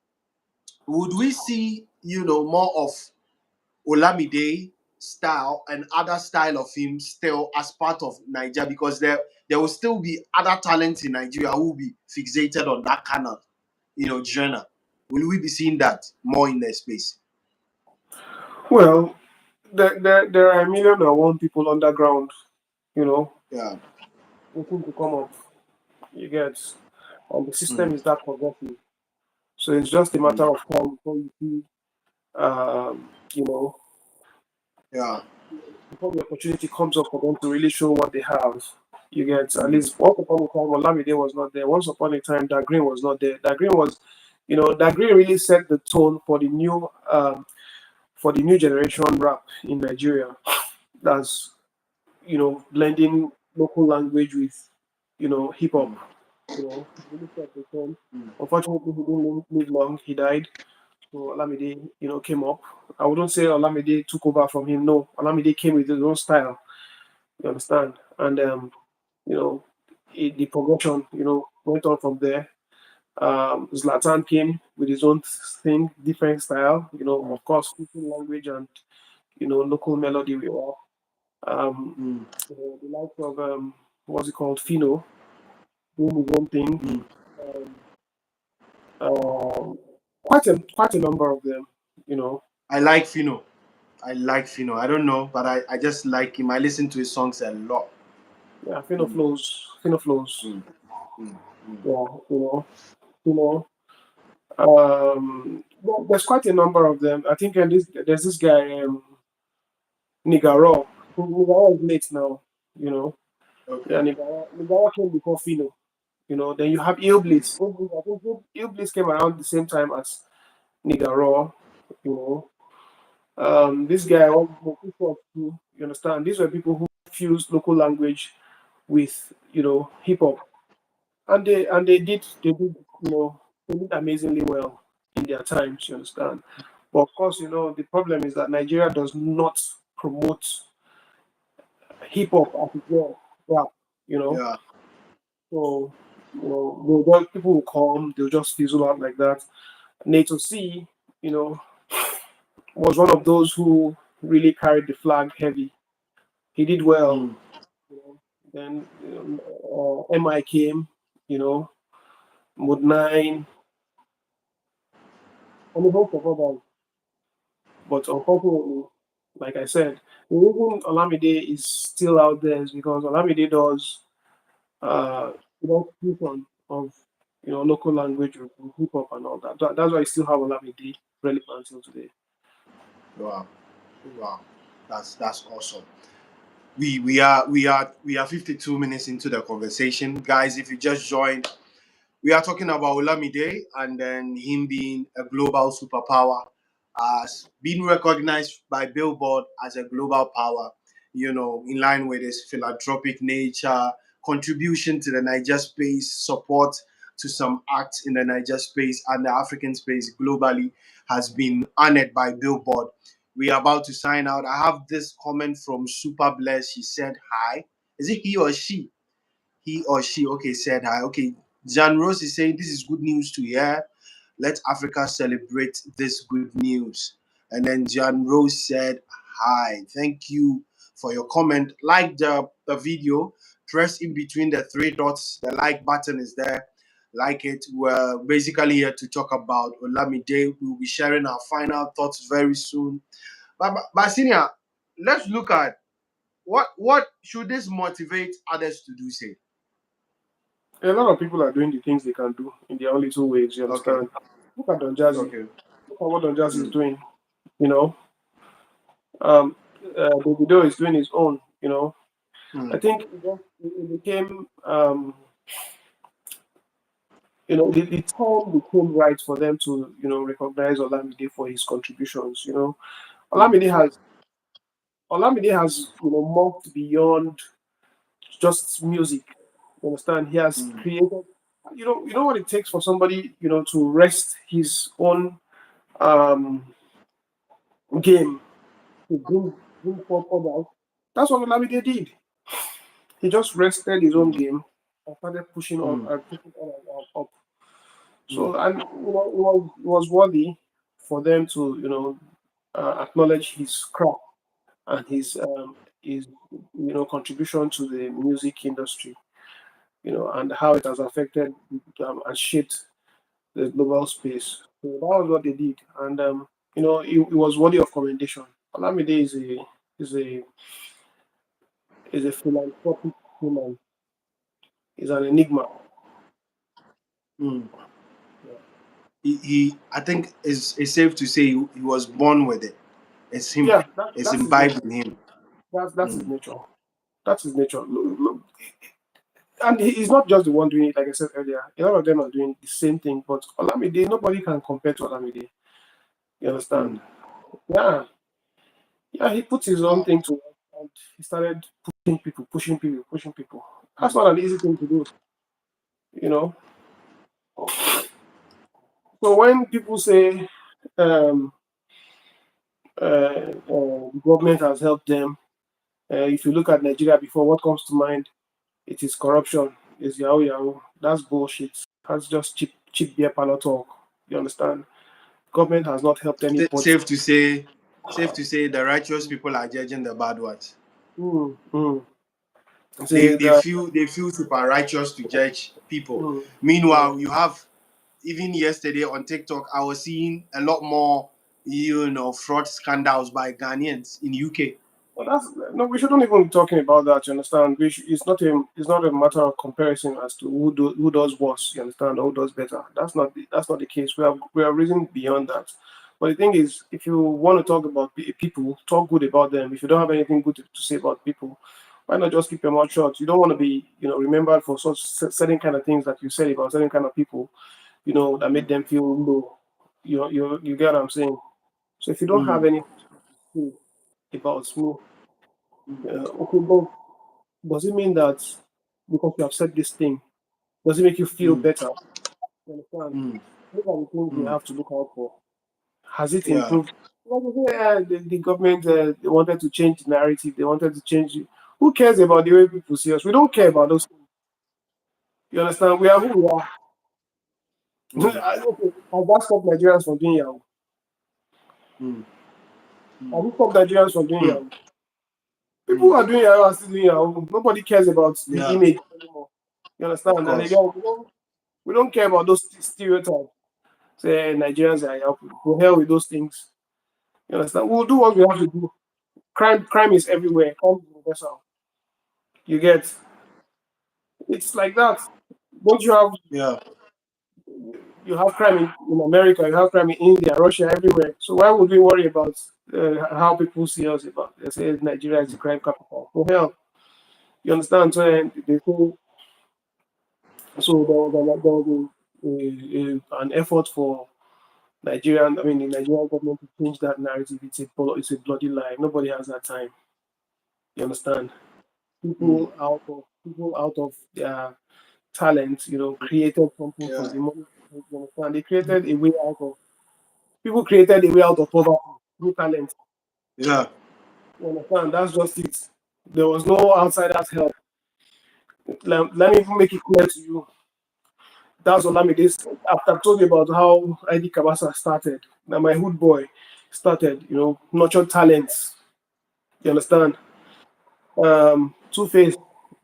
would we see more of Olamide style and other style of him still as part of Nigeria, because there will still be other talents in Nigeria who will be fixated on that kind of genre. Will we be seeing that more in the space? Well, there are a million and one people underground, you know, Yeah. waiting to come up. You get. and the mm, system is that progressive. So it's just a mm. matter of time before you see, you know, Yeah. before the opportunity comes up for them to really show what they have. You get at Mm, least once upon a time, Olamide was not there. Once upon a time, that Green was not there. That Green was, that Green really set the tone for the new generation rap in Nigeria. That's blending local language with hip hop. mm, He really set the tone. mm, Unfortunately, he didn't live long. He died. So Olamide, came up. I wouldn't say Olamide took over from him. No, Olamide came with his own style. You understand? And you know, the progression, went on from there. Zlatan came with his own thing, different style. mm, Of course, speaking language and local melody we all. Um, mm, the likes of what's it called, Fino, doing his own thing. mm. Um, um, quite a number of them. You know, I like Fino. I like Fino. I don't know, but I just like him. I listen to his songs a lot. yeah, Fino Mm, flows. Fino flows. mm, mm, mm. Yeah, you know. There's quite a number of them. I think there's this guy, Nigaro. Nigaro is late now, you know. Okay. Yeah, Nigaro came before Fino. Then you have Mm, Ilbliss. I think Ilbliss came around the same time as Nigaro, you know. This guy, too, you understand? These were people who fused local language with, hip hop. And they did amazingly well in their times, you understand. But of course, the problem is that Nigeria does not promote hip hop as well, rap, you know. yeah. So, people will come, they'll just fizzle out like that. Nato C, you know, was one of those who really carried the flag heavy. He did well. Mm, You know. Then MI came, you know, Mode 9, and a host of others. But unfortunately, like I said, the reason Olamide is still out there is because Olamide uh does fusion of local language with hip hop and all that. That's why I still have Olamide relevant till today. wow. Mm. Wow. That's awesome. We are 52 minutes into the conversation. Guys, if you just joined, we are talking about Olamide and then him being a global superpower, as being recognized by Billboard as a global power, in line with his philanthropic nature, contribution to the Niger space, support to some acts in the Niger space and the African space globally has been honored by Billboard. We are about to sign out. I have this comment from Super Bless. She said hi. Is it he or she? He or she, okay, said hi. Okay, Jan Rose is saying this is good news to hear. Let Africa celebrate this good news. And then Jan Rose said hi. Thank you for your comment. Like the video, press in between the three dots. The like button is there. Like it. We're basically here to talk about Olamide. We'll be sharing our final thoughts very soon. But Senior, let's look at what should this motivate others to do, say? A lot of people are doing the things they can do in their own little ways. You Okay. understand? Look at Don Jazzy. Okay. Look at what Don Jazzy is Mm, doing. You know, um, Davido is doing his own. I mm, think it became, the time became right for them to, recognize Olamide for his contributions. mm, Olamide has Olamide has, moved beyond just music. You understand? He has mm, created. You know what it takes for somebody, to rest his own um, game to bring forth others. That's what Olamide did. He just rested his own mm, game and started pushing on mm, and pushing on and up. mm, So, and it was worthy for them to acknowledge his craft and his contribution to the music industry, and how it has affected and shaped the global space. So that was what they did, and it was worthy of commendation. Olamide is a is a philanthropic human. Is an enigma. Mm. Yeah, He I think it's safe to say he was born with it. It's him. yeah, It's that's his nature. imbibed in him. That's his Mm. nature. That's his nature. And he's not just the one doing it. Like I said earlier, a lot of them are doing the same thing. But Olamide, nobody can compare to Olamide. You understand? Mm. Yeah, yeah. He put his own Oh, thing to it, and he started pushing people, pushing people, pushing people. That's not an easy thing to do. You know. So when people say um, the government has helped them, if you look at Nigeria before, what comes to mind? It is corruption. It's yahoo yahoo. That's bullshit. That's just cheap beer parlor talk. You understand? Government has not helped anybody. safe to say, safe to say, the righteous people are judging the bad ones. Mm, mm. They Say they that. feel they feel super righteous to judge people. Mm, yeah. Meanwhile, you have even yesterday on TikTok, I was seeing a lot more, fraud scandals by Ghanaians in UK. Well, that's no. We shouldn't even be talking about that. You understand? It's not a matter of comparison as to who does worse. You understand? Or who does better. That's not the case. We are reasoning beyond that. But the thing is, if you want to talk about people, talk good about them. If you don't have anything good to say about people, why not just keep your mouth shut? You don't want to be, remembered for such certain kind of things that you said about certain kind of people, that made them feel low. You get what I'm saying? So if you don't have Mm. anything to say about me, okay, but does it mean that because you have said this thing, does it make you feel Mm. better? You understand? Mm. Those are the things we Mm. have to look out for. Has it Yeah. improved? Like you say, the government they wanted to change the narrative. They wanted to change it. Who cares about the way people see us? We don't care about those things. You understand? We are who we are. Mm. Okay, has that stopped Nigerians from doing Yahoo? Mm. Has Mm. it stopped Nigerians from doing Mm. Yahoo? People who Mm. are doing Yahoo are still doing Yahoo. Nobody cares about the Yeah. image anymore. You Of understand? And course. again, we don't care about those stereotypes. Say Nigerians are helping. To hell with those things. You understand? We'll do what we have to do. Crime is everywhere. Crime is universal. You get? It's like that. Don't Yeah. you have crime in America? You have crime in India, Russia, everywhere. So why would we worry about how people see us? About they say Nigeria is the crime capital. For hell, you understand? So they say there was an effort for the Nigerian government to change that narrative. It's a bloody lie. Nobody has that time. You understand? Mm. People out of their talent, created something from Yeah. the money. You understand? They created a way out of people created a way out of poverty through talent. Yeah. You understand? That's just it. There was no outsider's help. Let me even make it clear to you. That's Olamide. After I've told you about how ID Kabasa started, now my hood boy started, nurtured talents. You understand? Two-Face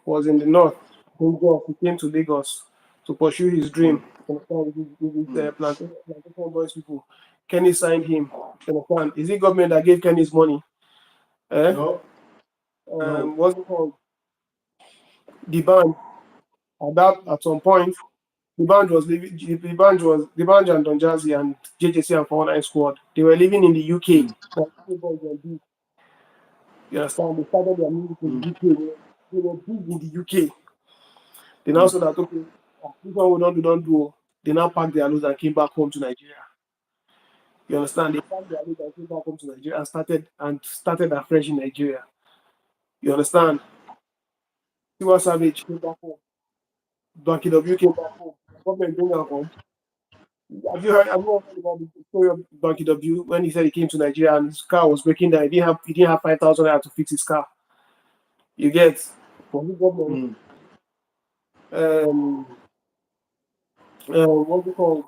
was in the north. He came to Lagos to pursue his Mm. dream. You understand? With his Mm. plantation boys people. Kenny signed him. You understand? Is it government that gave Kenny his money? Eh? No. No. What's it called? The band. At some point, the band and Don Jazzy and JJC and 49 Squad. They were living in the UK. Mm. But you understand? They started their music in the Mm. UK. They were big in the UK. They now Mm. said that okay, this one we don't do. They now packed their loads and came back home to Nigeria. You understand? They packed their loads and came back home to Nigeria and started afresh in Nigeria. You understand? Tiwa Savage came back home. Donkey W came back home. The government bring her home. Have you heard about the story of Donkey W when he said he came to Nigeria and his car was breaking down? He didn't have 5,000 naira to fix his car. You get from the government. Mm. Um, what's it called?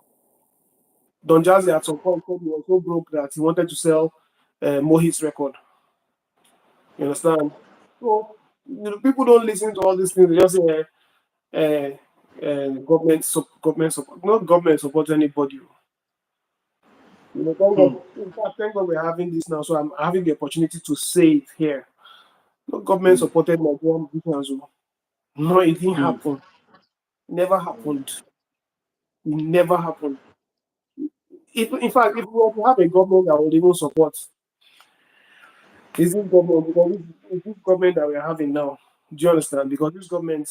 Don Jazzy at some point said he was so broke that he wanted to sell Mohit's record. You understand? So people don't listen to all these things. They just say government support. Not government support anybody. Thank God. Mm. In fact, thank God we're having this now. So I'm having the opportunity to say it here. No government Mm. supported Nigerian musicians. No, it didn't Mm. happen. Never happened. It never happened. In fact, if we were to have a government that would even support, is this government, because it's this government that we're having now. Do you understand? Because this government,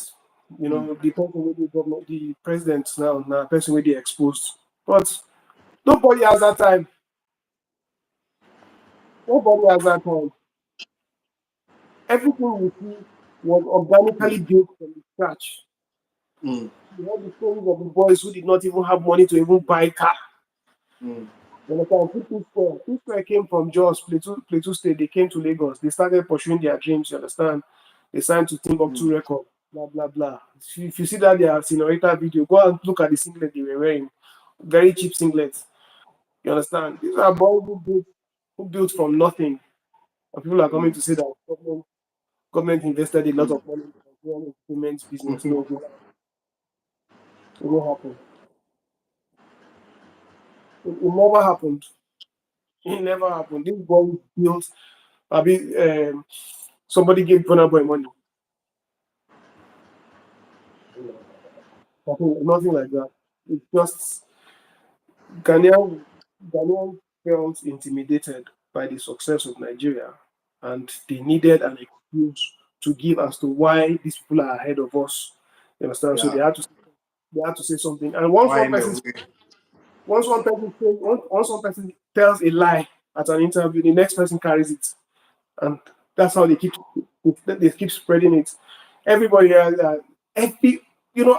the person with the government, the president now person with the exposed. But nobody has that time. Nobody has that time. Everything we see was organically built from the scratch. Mm. You heard the stories of the boys who did not even have money to even buy a car. Mm. You understand? Two Square came from Jos, Plateau State. They came to Lagos. They started pursuing their dreams. You understand? They signed to Timbuktu Mm. Record. Blah blah blah. If you see that their Senorita video, go and look at the singlet they were wearing. Very cheap singlets. You understand? These are boys who built from nothing. And people are coming Mm. to say that government invested a lot of money in the Nigerian entertainment business. No, it won't happen. It never happened. It never happened. This boy built. I mean, somebody gave Burna Boy money. Nothing like that. It's just Ghanaian Ghanaian felt intimidated by the success of Nigeria, and they needed an excuse to give as to why these people are ahead of us. You understand? So Yeah. they had to say something. And once Why one in the person way? once one person tells a lie at an interview, the next person carries it, and that's how they keep spreading it. Everybody has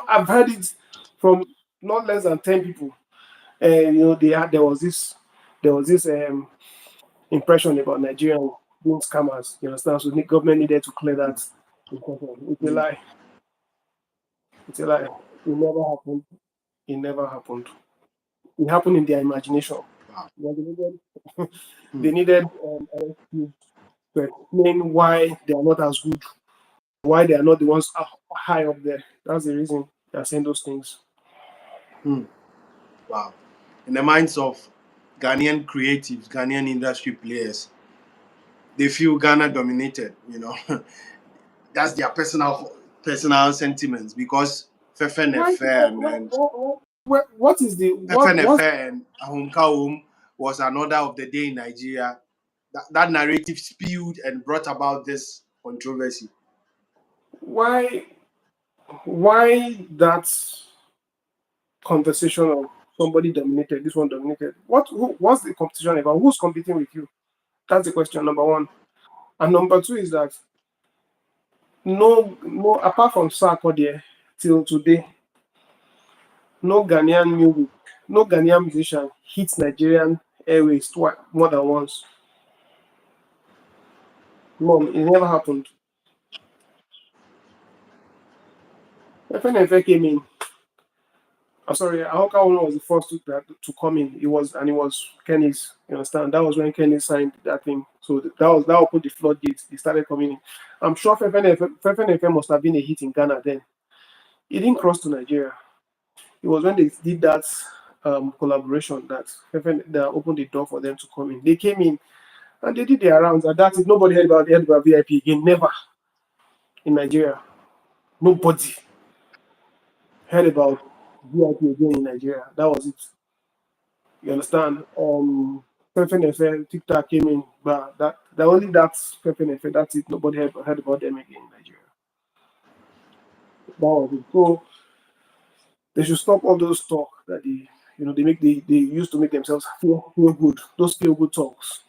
I've heard it from not less than 10 people. There was this impression about Nigerian being scammers. You understand? So the government needed to clear that impression. It's a Mm. lie. It's a lie. It never happened. It never happened. It happened in their imagination. Wow. They needed, Mm. they needed an excuse to explain why they are not as good, why they are not the ones high up there. That's the reason they are saying those things. Mm. Wow. In the minds of Ghanaian creatives, Ghanaian industry players, they feel Ghana dominated. That's their personal sentiments because Why? What is the what? What? Fefenefe and Ahunkaum was another of the day in Nigeria. That narrative spewed and brought about this controversy. Why? Why that conversation of somebody dominated, this one dominated? What's the competition about? Who's competing with you? That's the question number one. And number two is that no, apart from Sarkodie, till today, no Ghanaian music, no Ghanaian musician hits Nigerian airways more than once. No, it never happened. FNFA came in. I'm sorry, Ahoka Ono was the first to come in. It was Kenny's. You understand? That was when Kenny signed that thing. So that opened the floodgates. They started coming in. I'm sure FNFA must have been a hit in Ghana then. It didn't cross to Nigeria. It was when they did that collaboration that opened the door for them to come in. They came in and they did their rounds. And that's it. Nobody heard about VIP again. Never in Nigeria. Nobody heard about VIP again in Nigeria. That was it. You understand? Pepe Nefe, TikTok came in, but that only that's Pepe Nefe. That's it. Nobody heard about them again in Nigeria. That was it. So they should stop all those talk that they used to make themselves feel good. Those feel good talks.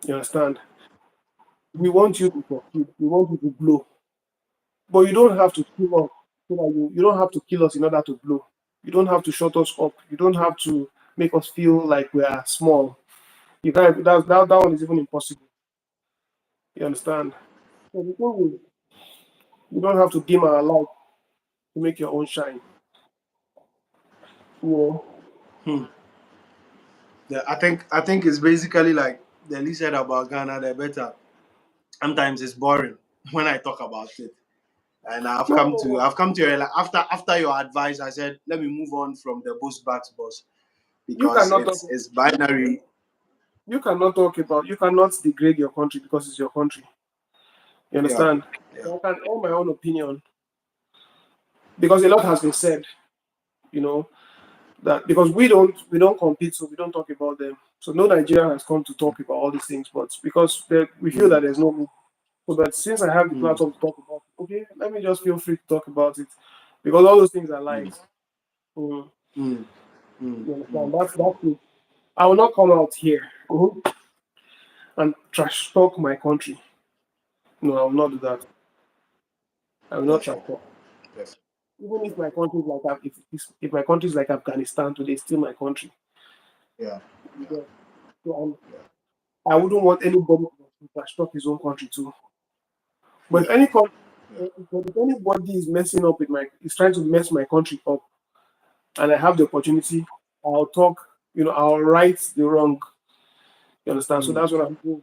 You understand? We want you to succeed. We want you to blow, but you don't have to kill us. So that you don't have to kill us in order to blow. You don't have to shut us up. You don't have to make us feel like we are small. You can't. That one is even impossible. You understand? So the thing is, you don't have to dim our light to make your own shine. You know, Hmm. I think it's basically like the least said about Ghana, the better. Sometimes it's boring when I talk about it. And I've no, come no, to no. I've come to realize after your advice, I said let me move on from the boost back to boss You because cannot talk. it's binary. You cannot degrade your country because it's your country. You Yeah, understand? yeah. I can air my own opinion because a lot has been said. You know, that because we don't compete, so we don't talk about them. So no Nigerian has come to talk about all these things, but because we feel that mm, there's no need. So that since I have the mm, platform to talk about it, okay, let me just feel free to talk about it because all those things are mm, lies. Mm, mm, mm, you mm. understand? That's it. I will not come out here and trash talk my country. No, I will not do that. I will not trash Perfect. talk. Perfect. Even if my country is like if my country is like Afghanistan today, it's still my country. Yeah. Yeah. Yeah. So Yeah. I wouldn't want anybody to trash talk his own country too. But Yeah. if any country, Yeah. if anybody is messing up with is trying to mess my country up, and I have the opportunity, I'll talk. I'll right the wrong. You understand? So Mm, that's what I'm doing.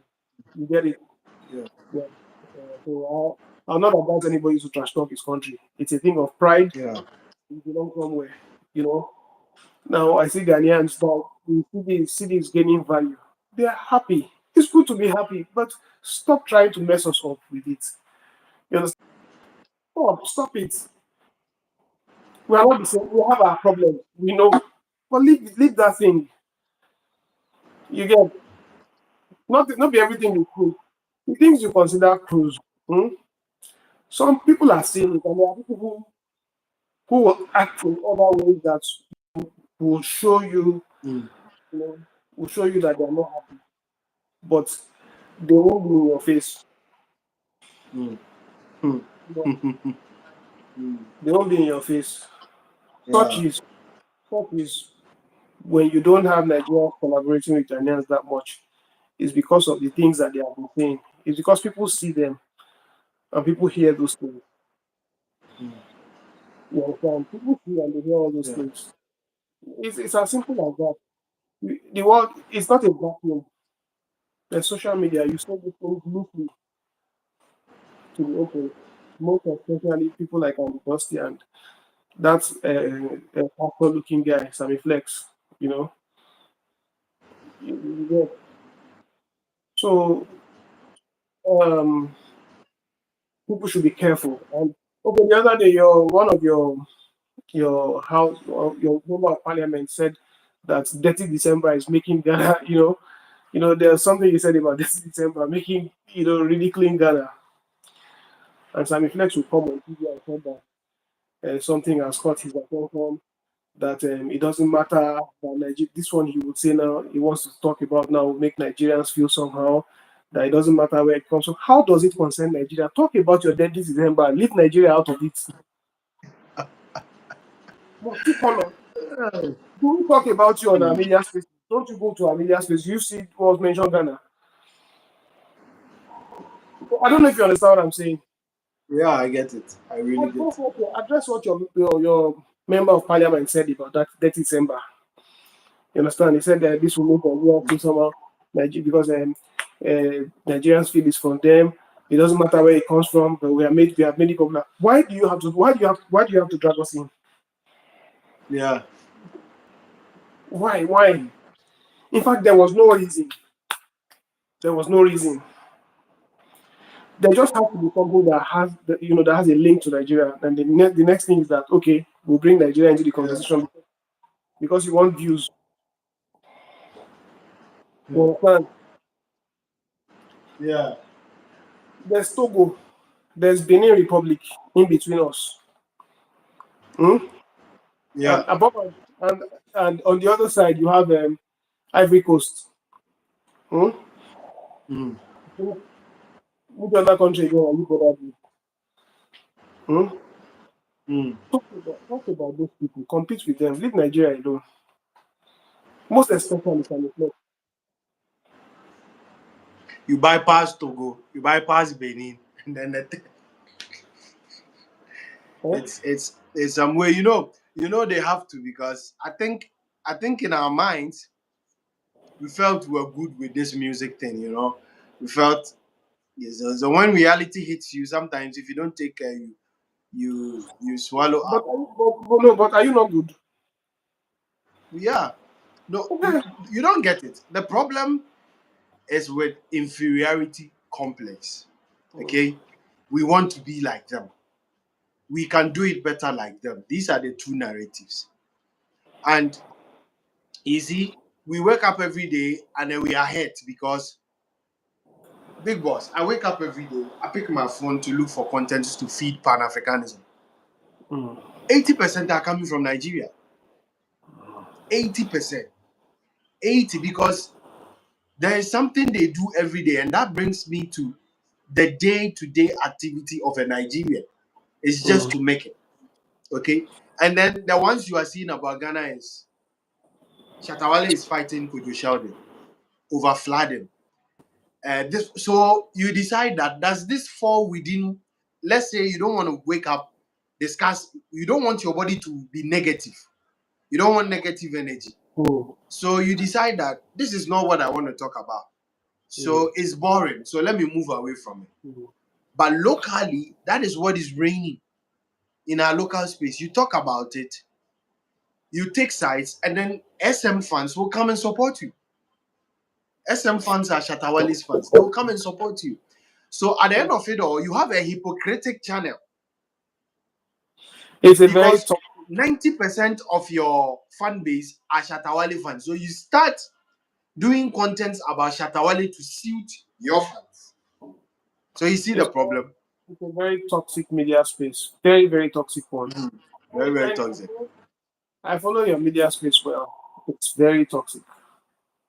You get it? yeah. Yeah. So I'll not advise anybody to trash talk his country. It's a thing of pride. Yeah. You belong somewhere. You know. Now I see Ghanaians that the city is gaining value. They are happy. It's good to be happy, but stop trying to mess us up with it. You understand? Stop it. We are not the same. We have our problems. We know. But leave that thing. You get not be everything you cruise. The things you consider cruise. Hmm? Some people are saying it, and there are people who will act in other ways that will show you, Mm, you know, will show you that they are not happy. But they won't be in your face. mm, mm, You know, mm. they won't be in your face. Such Yeah. is such is when you don't have Nigerians collaborating with Ghanaians that much. It's because of the things that they have been saying. It's because people see them and people hear those things. Mm, You understand? People see and they hear all those yeah. things. It's as simple as that. The world is not a vacuum. The social media, you say these things loosely to the open. Most especially people like Andy Dusty and that pastor looking guy, Sammy Flex, you know. You get. So people should be careful. And okay, the other day, one of your house, your member of parliament said that Dirty December is making Ghana, there's something you said about Dirty December making, ridiculing Ghana. And Sammy Flex will come on TV and said that something has caught his attention, that it doesn't matter that this one he would say now, he wants to talk about now, will make Nigerians feel somehow, that it doesn't matter where it comes from. How does it concern Nigeria? Talk about your Dirty December, leave Nigeria out of it. But keep on. Do we talk about you on Mm. Amelia Space? Don't you go to Amelia Space? You see what was mentioned Ghana. I don't know if you understand what I'm saying. Yeah, I get it. I really get it. Address what your member of parliament said about that December. You understand? He said that this will make Nigeria feel somehow because Nigerians feel it's from them. It doesn't matter where it comes from, but we have made it popular. Why do you have to drag us in? Yeah. Why? Why? In fact, there was no reason. There was no reason. There just has to be something that has a link to Nigeria. And the next thing is that okay, we'll bring Nigeria into the Yeah. conversation because you want views. Yeah. You understand? Yeah. There's Togo, there's Benin Republic in between us. Hmm? Yeah. And above and on the other side you have Ivory Coast. Hmm? Mm, Which other country again are you bothered with? Hmm? mm. Talk about those people. Compete with them. Leave Nigeria alone. Most especially can reflect. You bypass Togo, you bypass Benin, and then Eh? it's some way. You know they have to because I think in our minds we felt we were good with this music thing. We felt yes. So when reality hits you, sometimes if you don't take care, you swallow But, up. are you, but no, but are you not good? Yeah. No, Okay. you don't get it. The problem is with inferiority complex. Okay, we want to be like them. We can do it better like them. These are the two narratives. And you see, we wake up every day and then we are hurt because big boss. I wake up every day. I pick my phone to look for content to feed Pan Africanism. Mm. 80% are coming from Nigeria. 80%. 80 because there is something they do every day, and that brings me to the day-to-day activity of a Nigerian. It's just Mm. to make it. Okay. And then the ones you are seeing about Ghana is Shatawale is fighting Kojo Sheldon over flooding. So you decide that does this fall within, let's say you don't want to wake up, discuss, you don't want your body to be negative. You don't want negative energy. Mm. So you decide that this is not what I want to talk about. Mm. So it's boring. So let me move away from it. Mm. But locally, that is what is reigning in our local space. You talk about it, you take sides, and then SM fans will come and support you. SM fans are Shatawali's fans. They will come and support you. So at the end of it all, you have a hypocritic channel It's a very because tough. 90% of your fan base are Shatawali fans. So you start doing content about Shatawali to suit your fans. So you see the It's, problem. it's a very toxic media space. Very, very toxic one. Very, very And toxic. I follow your media space well. It's very toxic.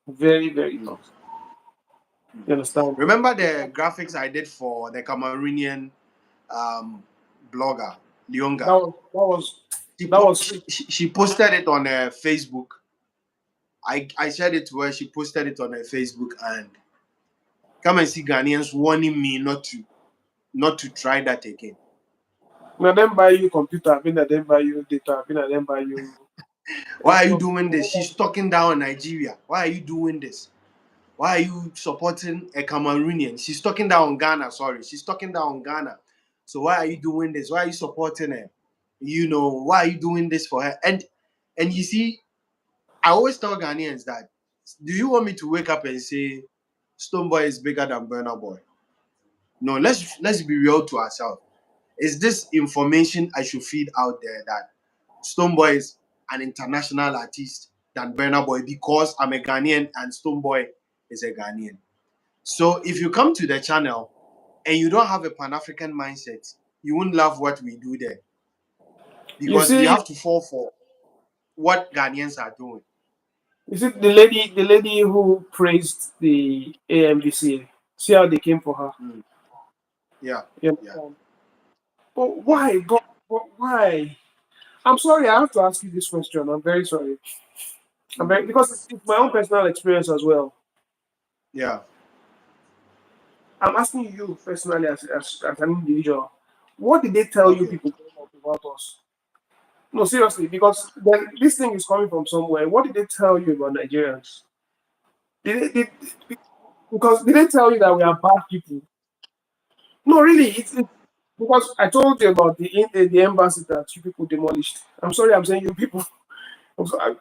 Very, very toxic. You understand? Remember the graphics I did for the Cameroonian um, blogger, That Lyonga? was that was She, that po- was she posted it on her Facebook. I shared it to her. She posted it on her Facebook, and come and see Ghanaians warning me not to try that again. Now them buy you computer, been that them buy you data, been that them buy you. Why are you doing this? She's talking down Nigeria. Why are you doing this? Why are you supporting a Cameroonian? She's talking down Ghana. Sorry, she's talking down Ghana. So why are you doing this? Why are you supporting her? Why are you doing this for her? And you see, I always tell Ghanaians that, do you want me to wake up and say Stone Boy is bigger than Burna Boy? No, let's be real to ourselves. Is this information I should feed out there that Stone Boy is an international artist than Burna Boy because I'm a Ghanaian and Stone Boy is a Ghanaian? So if you come to the channel and you don't have a Pan-African mindset, you won't love what we do there You because we see, have to fall for what Ghanaians are doing. you see the lady who praised the AMVCA. See how they came for her. Mm. Yeah, You yeah. understand? But why? But why? I'm sorry, I have to ask you this question. I'm very sorry. Because it's my own personal experience as well. Yeah. I'm asking you personally as an individual. What did they tell you Okay. people about us? No, seriously, because this thing is coming from somewhere. What did they tell you about Nigerians? Because did they tell you that we are bad people? No, really. It's because I told you about the embassy that you people demolished. I'm sorry, I'm saying you people.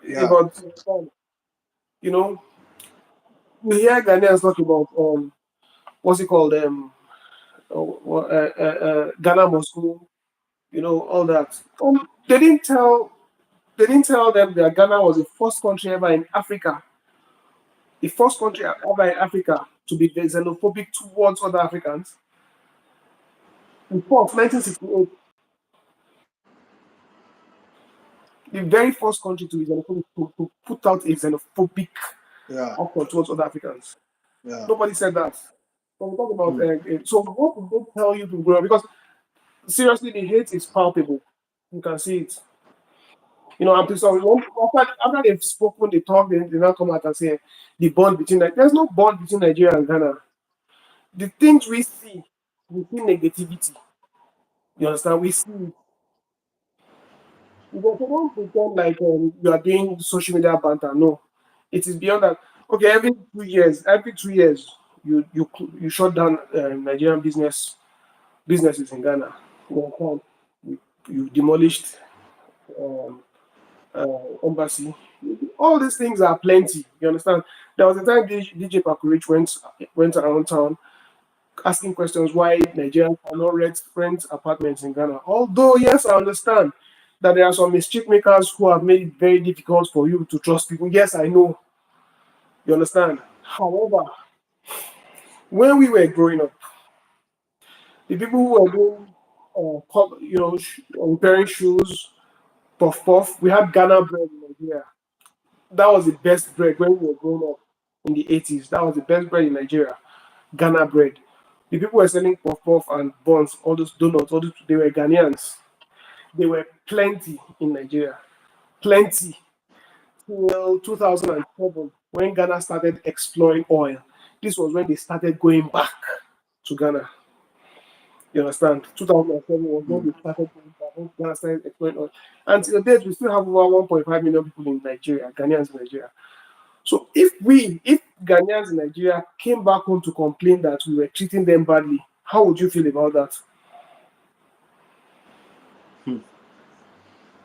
Yeah. About you know, you hear Ghanaians talk about what's it called Ghana must go, all that. They didn't tell them that Ghana was the first country ever in Africa, the first country ever in Africa to be xenophobic towards other Africans. The first, 1968, the very first country to be xenophobic, to put out a xenophobic Yeah. action towards other Africans. Yeah. Nobody said that. So we talk about Mm. so what did they tell you to grow? Because seriously, the hate is palpable. You can see it. And so after they've spoken, they talk, they now come out and say the bond between there's no bond between Nigeria and Ghana. The things we see negativity. You understand? We see it. Because they don't pretend like you are doing social media banter. No, it is beyond that. Okay, every 2 years, you shut down Nigerian businesses in Ghana. You understand? You demolished um, embassy. All these things are plenty. You understand? There was a time DJ Pakurich went around town asking questions why Nigerians cannot rent apartments in Ghana. Although, yes, I understand. that there are some mischief makers who have made it very difficult for you to trust people. Yes, I know. You understand? However, when we were growing up, the people who were doing, repairing shoes, puff puff, we had Ghana bread in Nigeria. That was the best bread when we were growing up in the 80s. That was the best bread in Nigeria. Ghana bread. The people were selling puff puff and buns, all those donuts, all those, they were Ghanaians. They were plenty in Nigeria. Plenty. Till 2007, when Ghana started exploring oil. This was when they started going back to Ghana. You understand? 2007 was when they started going back, when Ghana started exploring oil. And till date, we still have over 1.5 million people in Nigeria, Ghanaians in Nigeria. So if Ghanaians in Nigeria came back home to complain that we were treating them badly, how would you feel about that?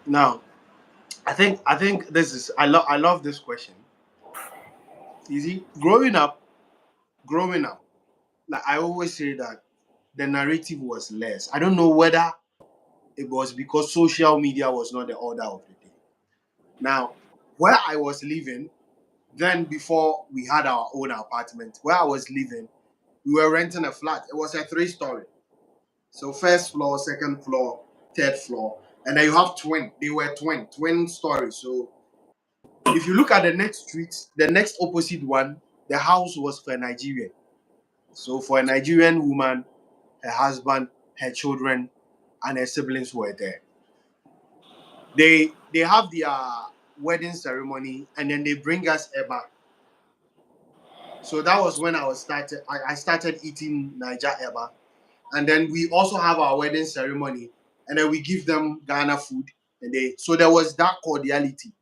Now, I think this is I love this question. You see, growing up, like I always say that the narrative was less. I don't know whether it was because social media was not the order of the day. Now, where I was living, then before we had our own apartment, where I was living, we were renting a flat. It was a three-story. So first floor, second floor, third floor. And then you have twin. They were twin stories. So if you look at the next street, the next opposite one, the house was for a Nigerian. So for a Nigerian woman, her husband, her children, and her siblings were there. They have their wedding ceremony and then they bring us Eba. So that was when I started eating Niger Eba. And then we also have our wedding ceremony and then we give them Ghana food and they so there was that cordiality.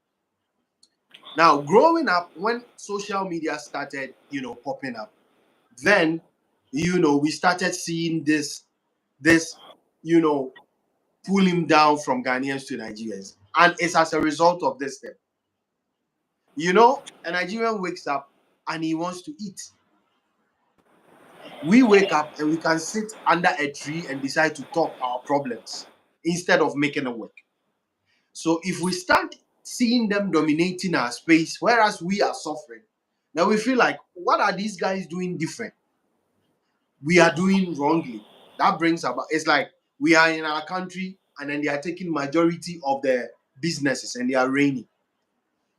Now growing up when social media started, popping up, then we started seeing this, you know, pull him down from Ghanaians to Nigerians. And it's as a result of this thing. A Nigerian wakes up and he wants to eat. We wake up and we can sit under a tree and decide to talk our problems instead of making it work. So if we start seeing them dominating our space, whereas we are suffering, now we feel like, what are these guys doing different? We are doing wrongly. That brings about, it's like we are in our country and then they are taking majority of the businesses and they are reigning.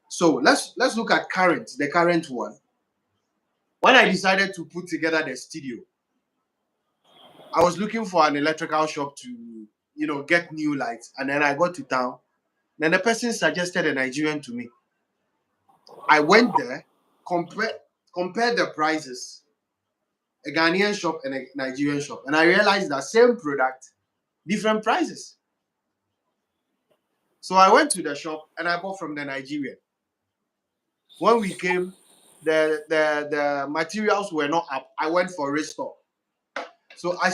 So let's look at the current one. When I decided to put together the studio, I was looking for an electrical shop to, get new lights. And then I got to town. Then the person suggested a Nigerian to me. I went there, compared the prices, a Ghanaian shop and a Nigerian shop. And I realized that same product, different prices. So I went to the shop and I bought from the Nigerian. When we came, the materials were not up. I went for restore. So I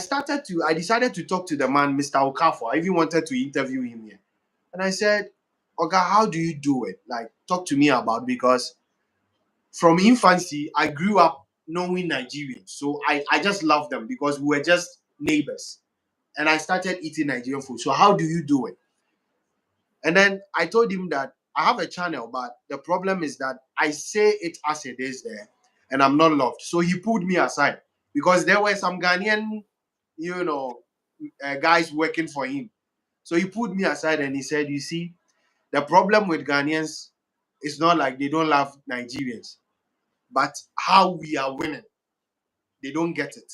decided to talk to the man, Mr. Okafor. I even wanted to interview him here. And I said, Oga, how do you do it? Like, talk to me about, because from infancy, I grew up knowing Nigerians. So I just love them because we were just neighbors. And I started eating Nigerian food. So how do you do it? And then I told him that I have a channel, but the problem is that I say it as it is there, and I'm not loved. So he pulled me aside because there were some Ghanaian, you know, guys working for him. So he pulled me aside and he said, "You see, the problem with Ghanaians is not like they don't love Nigerians, but how we are winning, they don't get it,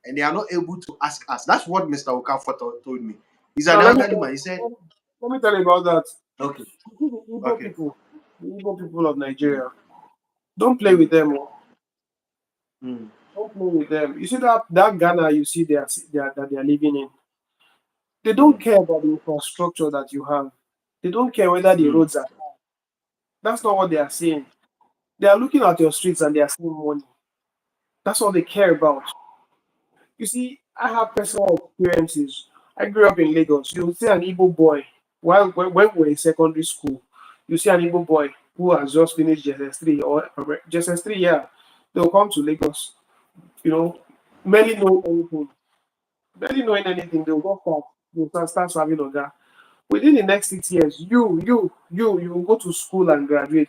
and they are not able to ask us." That's what Mr. Okafor told me. He's an Now elderly man. He said, let me tell you about that. "Okay, The Igbo okay." people, the Igbo people of Nigeria, don't play with them. Oh. Mm, Don't play with them. You see that Ghana you see that they are living in. They don't mm, care about the infrastructure that you have. They don't care whether the mm, roads are. That's not what they are saying. They are looking at your streets and they are seeing money. That's all they care about. You see, I have personal experiences. I grew up in Lagos. You see an Igbo boy, when we were in secondary school, you see an Igbo boy who has just finished JSS3 or JSS3, yeah, they'll come to Lagos, you know, barely knowing anything. Barely knowing anything, they'll go fast, they'll start serving Oga. Within the next 6 years, you will go to school and graduate.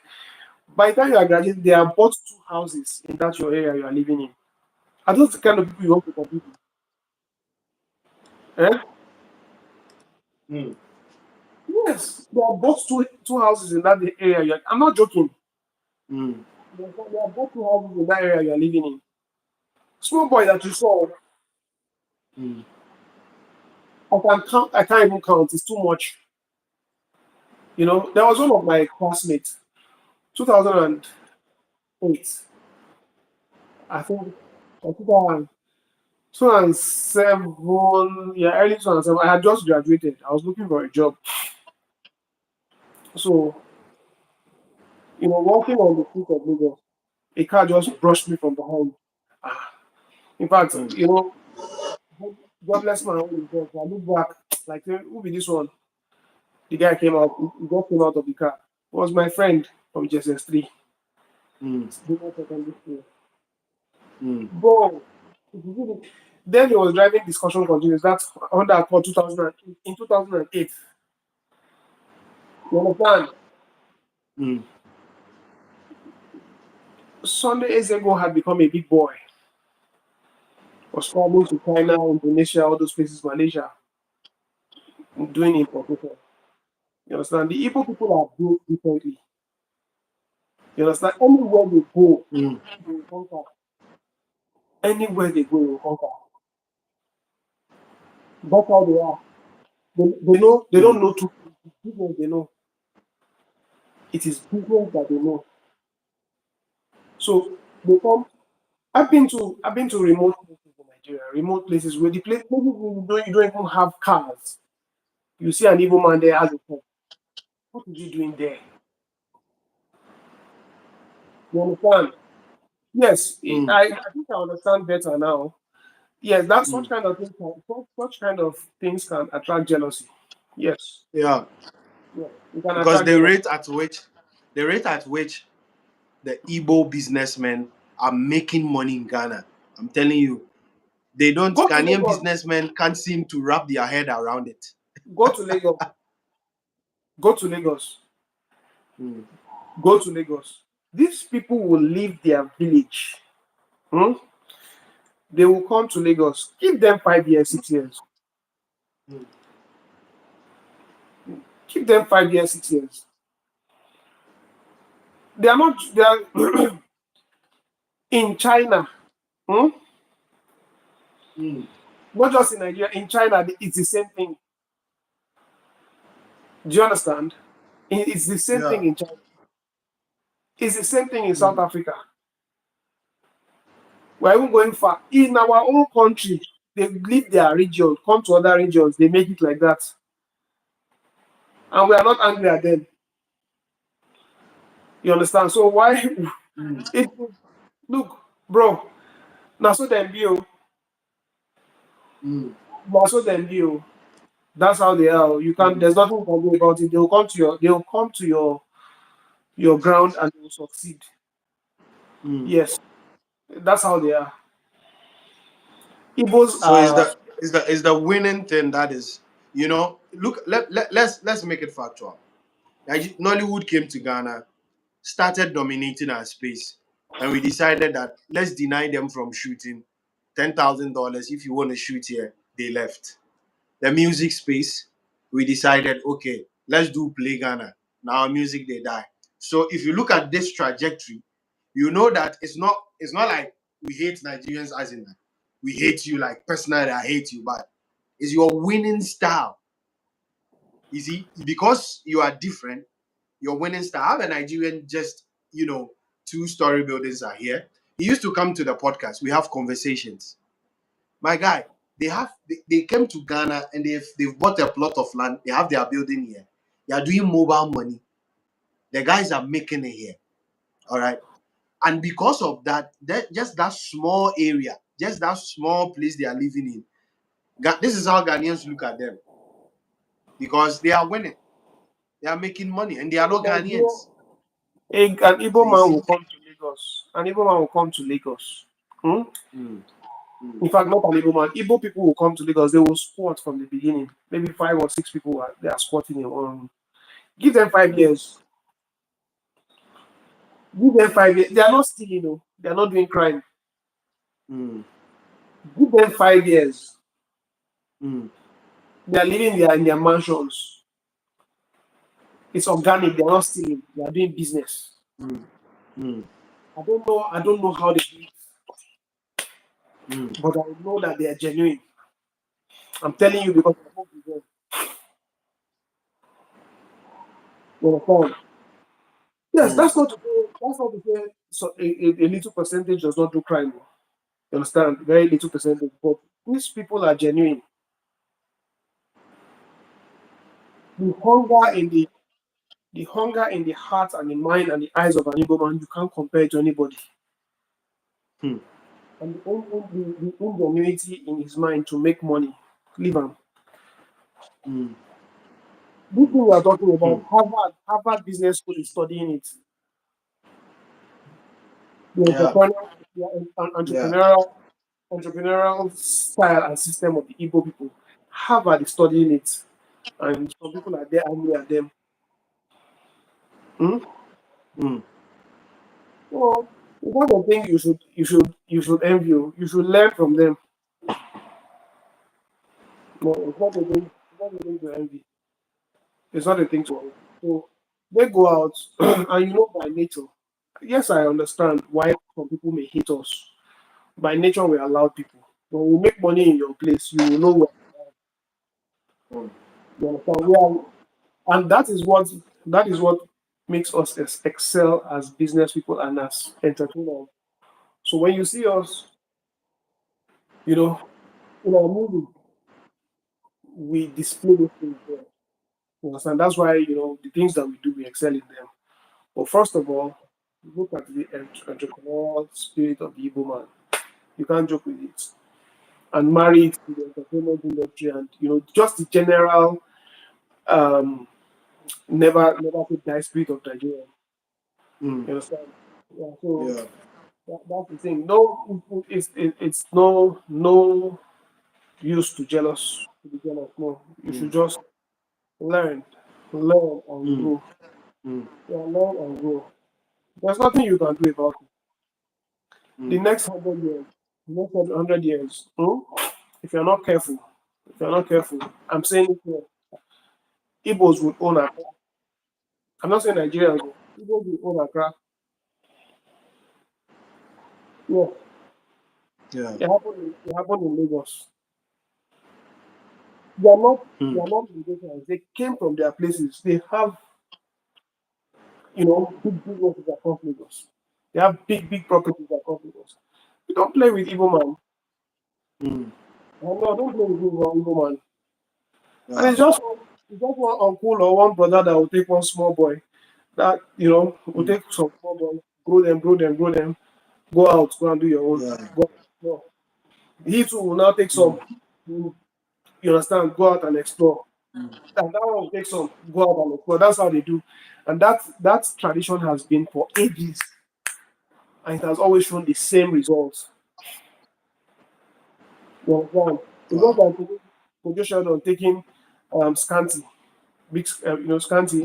By the time you are graduating, they have bought 2 houses in that your area you are living in. Are those the kind of people you want to compete with? Eh? Mm. Yes, they have bought two houses in that area. I'm not joking. Mm. They have bought 2 houses in that area you are living in. Small boy that you saw, Mm. I can count. I can't even count. It's too much. There was one of my classmates, 2008. I think, or 2007. Yeah, early 2007. I had just graduated. I was looking for a job. So, walking on the street of Lagos, a car just brushed me from behind. Ah, in fact, Mm. jobless man on the bus. I look back, like, who be this one? The guy came out. He just came out of the car. It was my friend from JSS3, Mm. junior secondary school. Mm. Bro, then he was driving discussion continues. That's under Accord 2000 in 2008. You understand? Mm. Sunday Ezego had become a big boy. Was traveling to China, Indonesia, all those places, Malaysia, doing importation. You understand? The Igbo people are built differently. You understand? Anywhere they go, Mm. they will conquer. Anywhere they go, they will conquer. That's how they are. They know they Mm. don't know two things. It's business they know. It is business that they know. So they come. I've been to remote places in Nigeria, remote places where places where you don't even have cars. You see an evil man there has a car. What is he doing there? You understand? Yes, Mm. I think I understand better now. Yes, that Mm. such kind of things can attract jealousy. Yes, Yeah, yes, it can because attract jealousy. the rate at which the Igbo businessmen are making money in Ghana, I'm telling you, they don't. Go to Ghanaian Lagos. businessmen can't seem to wrap their head around it. Go to Lagos. Go to Lagos. Mm. Go to Lagos. These people will leave their village. Hmm? They will come to Lagos. Give them 5 years, 6 years. Mm. Give them 5 years, 6 years. They are not. They are in China. Hmm? Mm. Not just in Nigeria. In China, it's the same thing. Do you understand? It's the same Yeah. thing in China. It's the same thing in South Mm. Africa. We're even going far. In our own country, they leave their region, come to other regions, they make it like that. And we are not angry at them. You understand? So why Mm. it look, bro, now so them be oh, Mm. now so them be oh. That's how they are. You can't Mm. there's nothing you can do about it. They will come to your ground and they will succeed. Mm. Yes, that's how they are. Igbos So are is the winning thing that is, look, let's make it factual. Nollywood came to Ghana, started dominating our space, and we decided that let's deny them from shooting. $10,000 if you want to shoot here, they left. The music space, we decided, okay, let's do Play Ghana. Now music they die. So if you look at this trajectory, you know that it's not like we hate Nigerians as in that we hate you, like personally I hate you, but it's your winning style. You see, because you are different, your winning style. I have a Nigerian, just, 2-story buildings are here. He used to come to the podcast. We have conversations. My guy, they came to Ghana and they've bought a plot of land. They have their building here. They are doing mobile money. The guys are making it here. All right. And because of that, just that small area, just that small place they are living in, this is how Ghanaians look at them, because they are winning. They are making money and they are in not Nigeria. Ghanaians. An So Igbo you man will see. come to Lagos. An Igbo man will come to Lagos. Hmm? Mm. In fact, not an Igbo man. Igbo people will come to Lagos, they will squat from the beginning. Maybe 5 or 6 people they are squatting in one room. Give them 5 years. Give them 5 years. They are not stealing, no. They are not doing crime. Give them 5 years. They are living there in their mansions. It's organic. They are not stealing. They are doing business. I don't know. I don't know how they do it, but I know that they are genuine. I'm telling you because I hope you them. You understand? Yes, that's not to say. That's not to say. So a little percentage does not do crime. You understand? Very little percentage, but these people are genuine. The hunger in the hunger in the heart and the mind and the eyes of an Igbo man, you can't compare it to anybody. And the ingenuity in his mind to make money, leave him. This thing we are talking about, Harvard Business School is studying it. The entrepreneurial style and system of the Igbo people. Harvard is studying it, and some people are there angry at them. So it's not a thing you should envy. You should learn from them. No, it's not a thing. It's not a thing to envy. It's not a thing to envy. So they go out, and by nature. Yes, I understand why some people may hate us. By nature, we are loud people. When we make money in your place, you will know where. You understand? And that is what makes us excel as business people and as entrepreneurs. So when you see us, in our movie, we display those things there. You understand? That's why the things that we do, we excel in them. But first of all, look at the entrepreneurial spirit of the Igbo man. You can't joke with it. And marry it to the entertainment industry and just the general um never say die spirit of Nigeria. You understand? Yeah, so that's the thing. No, it's no use to be jealous. No, you should just learn, learn and grow. Yeah, learn and grow. There's nothing you can do about it. The next 100 years, if you're not careful, I'm saying it here, Igbos will own Accra. I'm not saying Nigerians, but Igbos will own Accra. Yes, it happened in Lagos. They are not musicians. They came from their places. They have, big businesses across Lagos. They have big properties across Lagos. You don't play with Igbo man. No, don't play with Igbo man. And it's just one uncle or one brother that will take one small boy that will take some small boys, grow them, go out, go and do your own. Go, no. He too will now take some. You understand? Go out and explore. And that one will take some. Go out and explore. That's how they do. And that tradition has been for ages, and it has always shown the same results. You understand? It's just like Kojo Sheldon taking Scanty, big Scanty,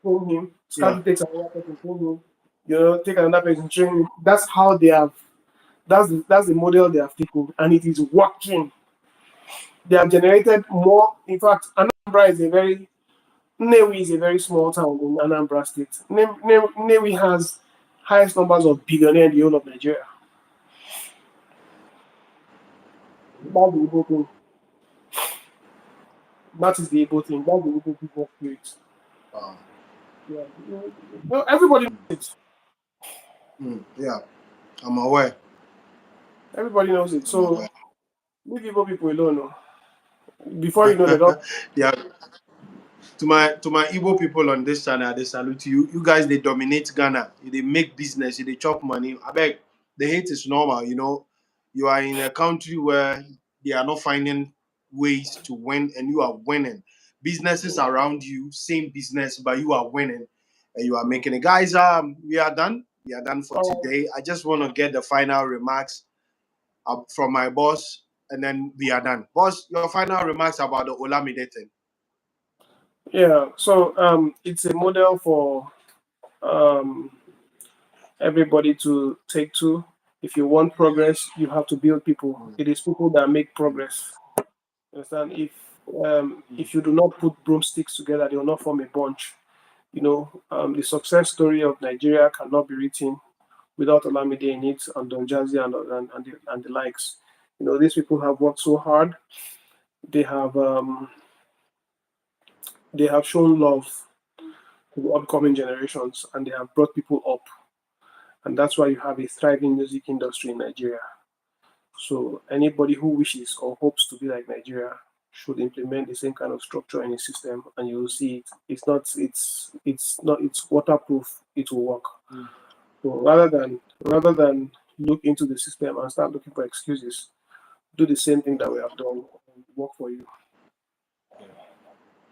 train him. Scanty takes another person, train him. Take another person, train him. That's how they have. That's the model they have taken, and it is working. They have generated more. In fact, Anambra is a very Nnewi is a very small town in Anambra State. Nnewi has highest numbers of billionaires in the whole of Nigeria. That's the Igbo thing. That is the Igbo thing. That's the Igbo business spirit. Yeah. Everybody knows it. Yeah, I'm aware. Everybody knows it. So leave Igbo people alone. No? Before you know, they don't. Yeah. To my Igbo people on this channel, they salute you. You guys, they dominate Ghana. They make business. They chop money. I beg. The hate is normal. You are in a country where they are not finding ways to win, and you are winning. Businesses around you, same business, but you are winning, and you are making it. Guys, we are done. We are done for today. I just want to get the final remarks from my boss, and then we are done. Boss, your final remarks about the Olamide thing. Yeah, so it's a model for um, everybody to take to. If you want progress, you have to build people. It is people that make progress. Understand? If you do not put broomsticks together, they will not form a bunch. The success story of Nigeria cannot be written without Olamide in it, and Don Jazzy and the likes. These people have worked so hard. They have they have shown love to the upcoming generations, and they have brought people up, and that's why you have a thriving music industry in Nigeria. So anybody who wishes or hopes to be like Nigeria should implement the same kind of structure in the system, and you will see it. It's waterproof. It will work. So rather than look into the system and start looking for excuses, do the same thing that we have done. And work for you.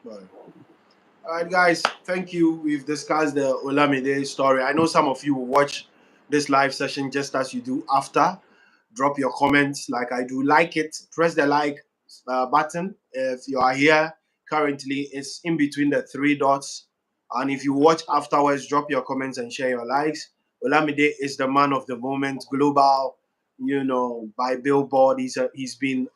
Right. All right, guys. Thank you. We've discussed the Olamide story. I know some of you will watch this live session just as you do after. Drop your comments like I do. Like it. Press the like button. If you are here currently, it's in between the three dots. And if you watch afterwards, drop your comments and share your likes. Olamide is the man of the moment, global, by Billboard. He's been,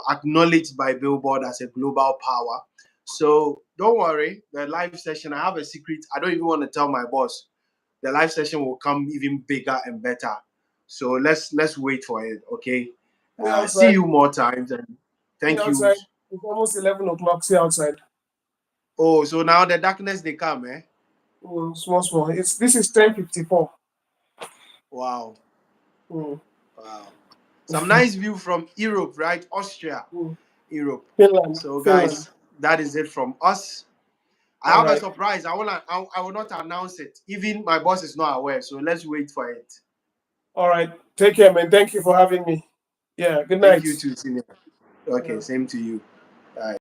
acknowledged by Billboard as a global power. So don't worry, the live session, I have a secret. I don't even want to tell my boss. The live session will come even bigger and better. So let's wait for it, okay? See you more times, and thank you. Outside. It's almost 11 o'clock. See outside. Oh, so now the darkness they come, eh? Small. This is 10:54. Wow. Mm. Wow. Some nice view from Europe, right? Austria, Europe. Finland. So guys, that is it from us. I have a surprise. I will not announce it. Even my boss is not aware. So let's wait for it. All right. Take care, man. Thank you for having me. Yeah. Good night. Thank you too, Senior. Okay, same to you. All right.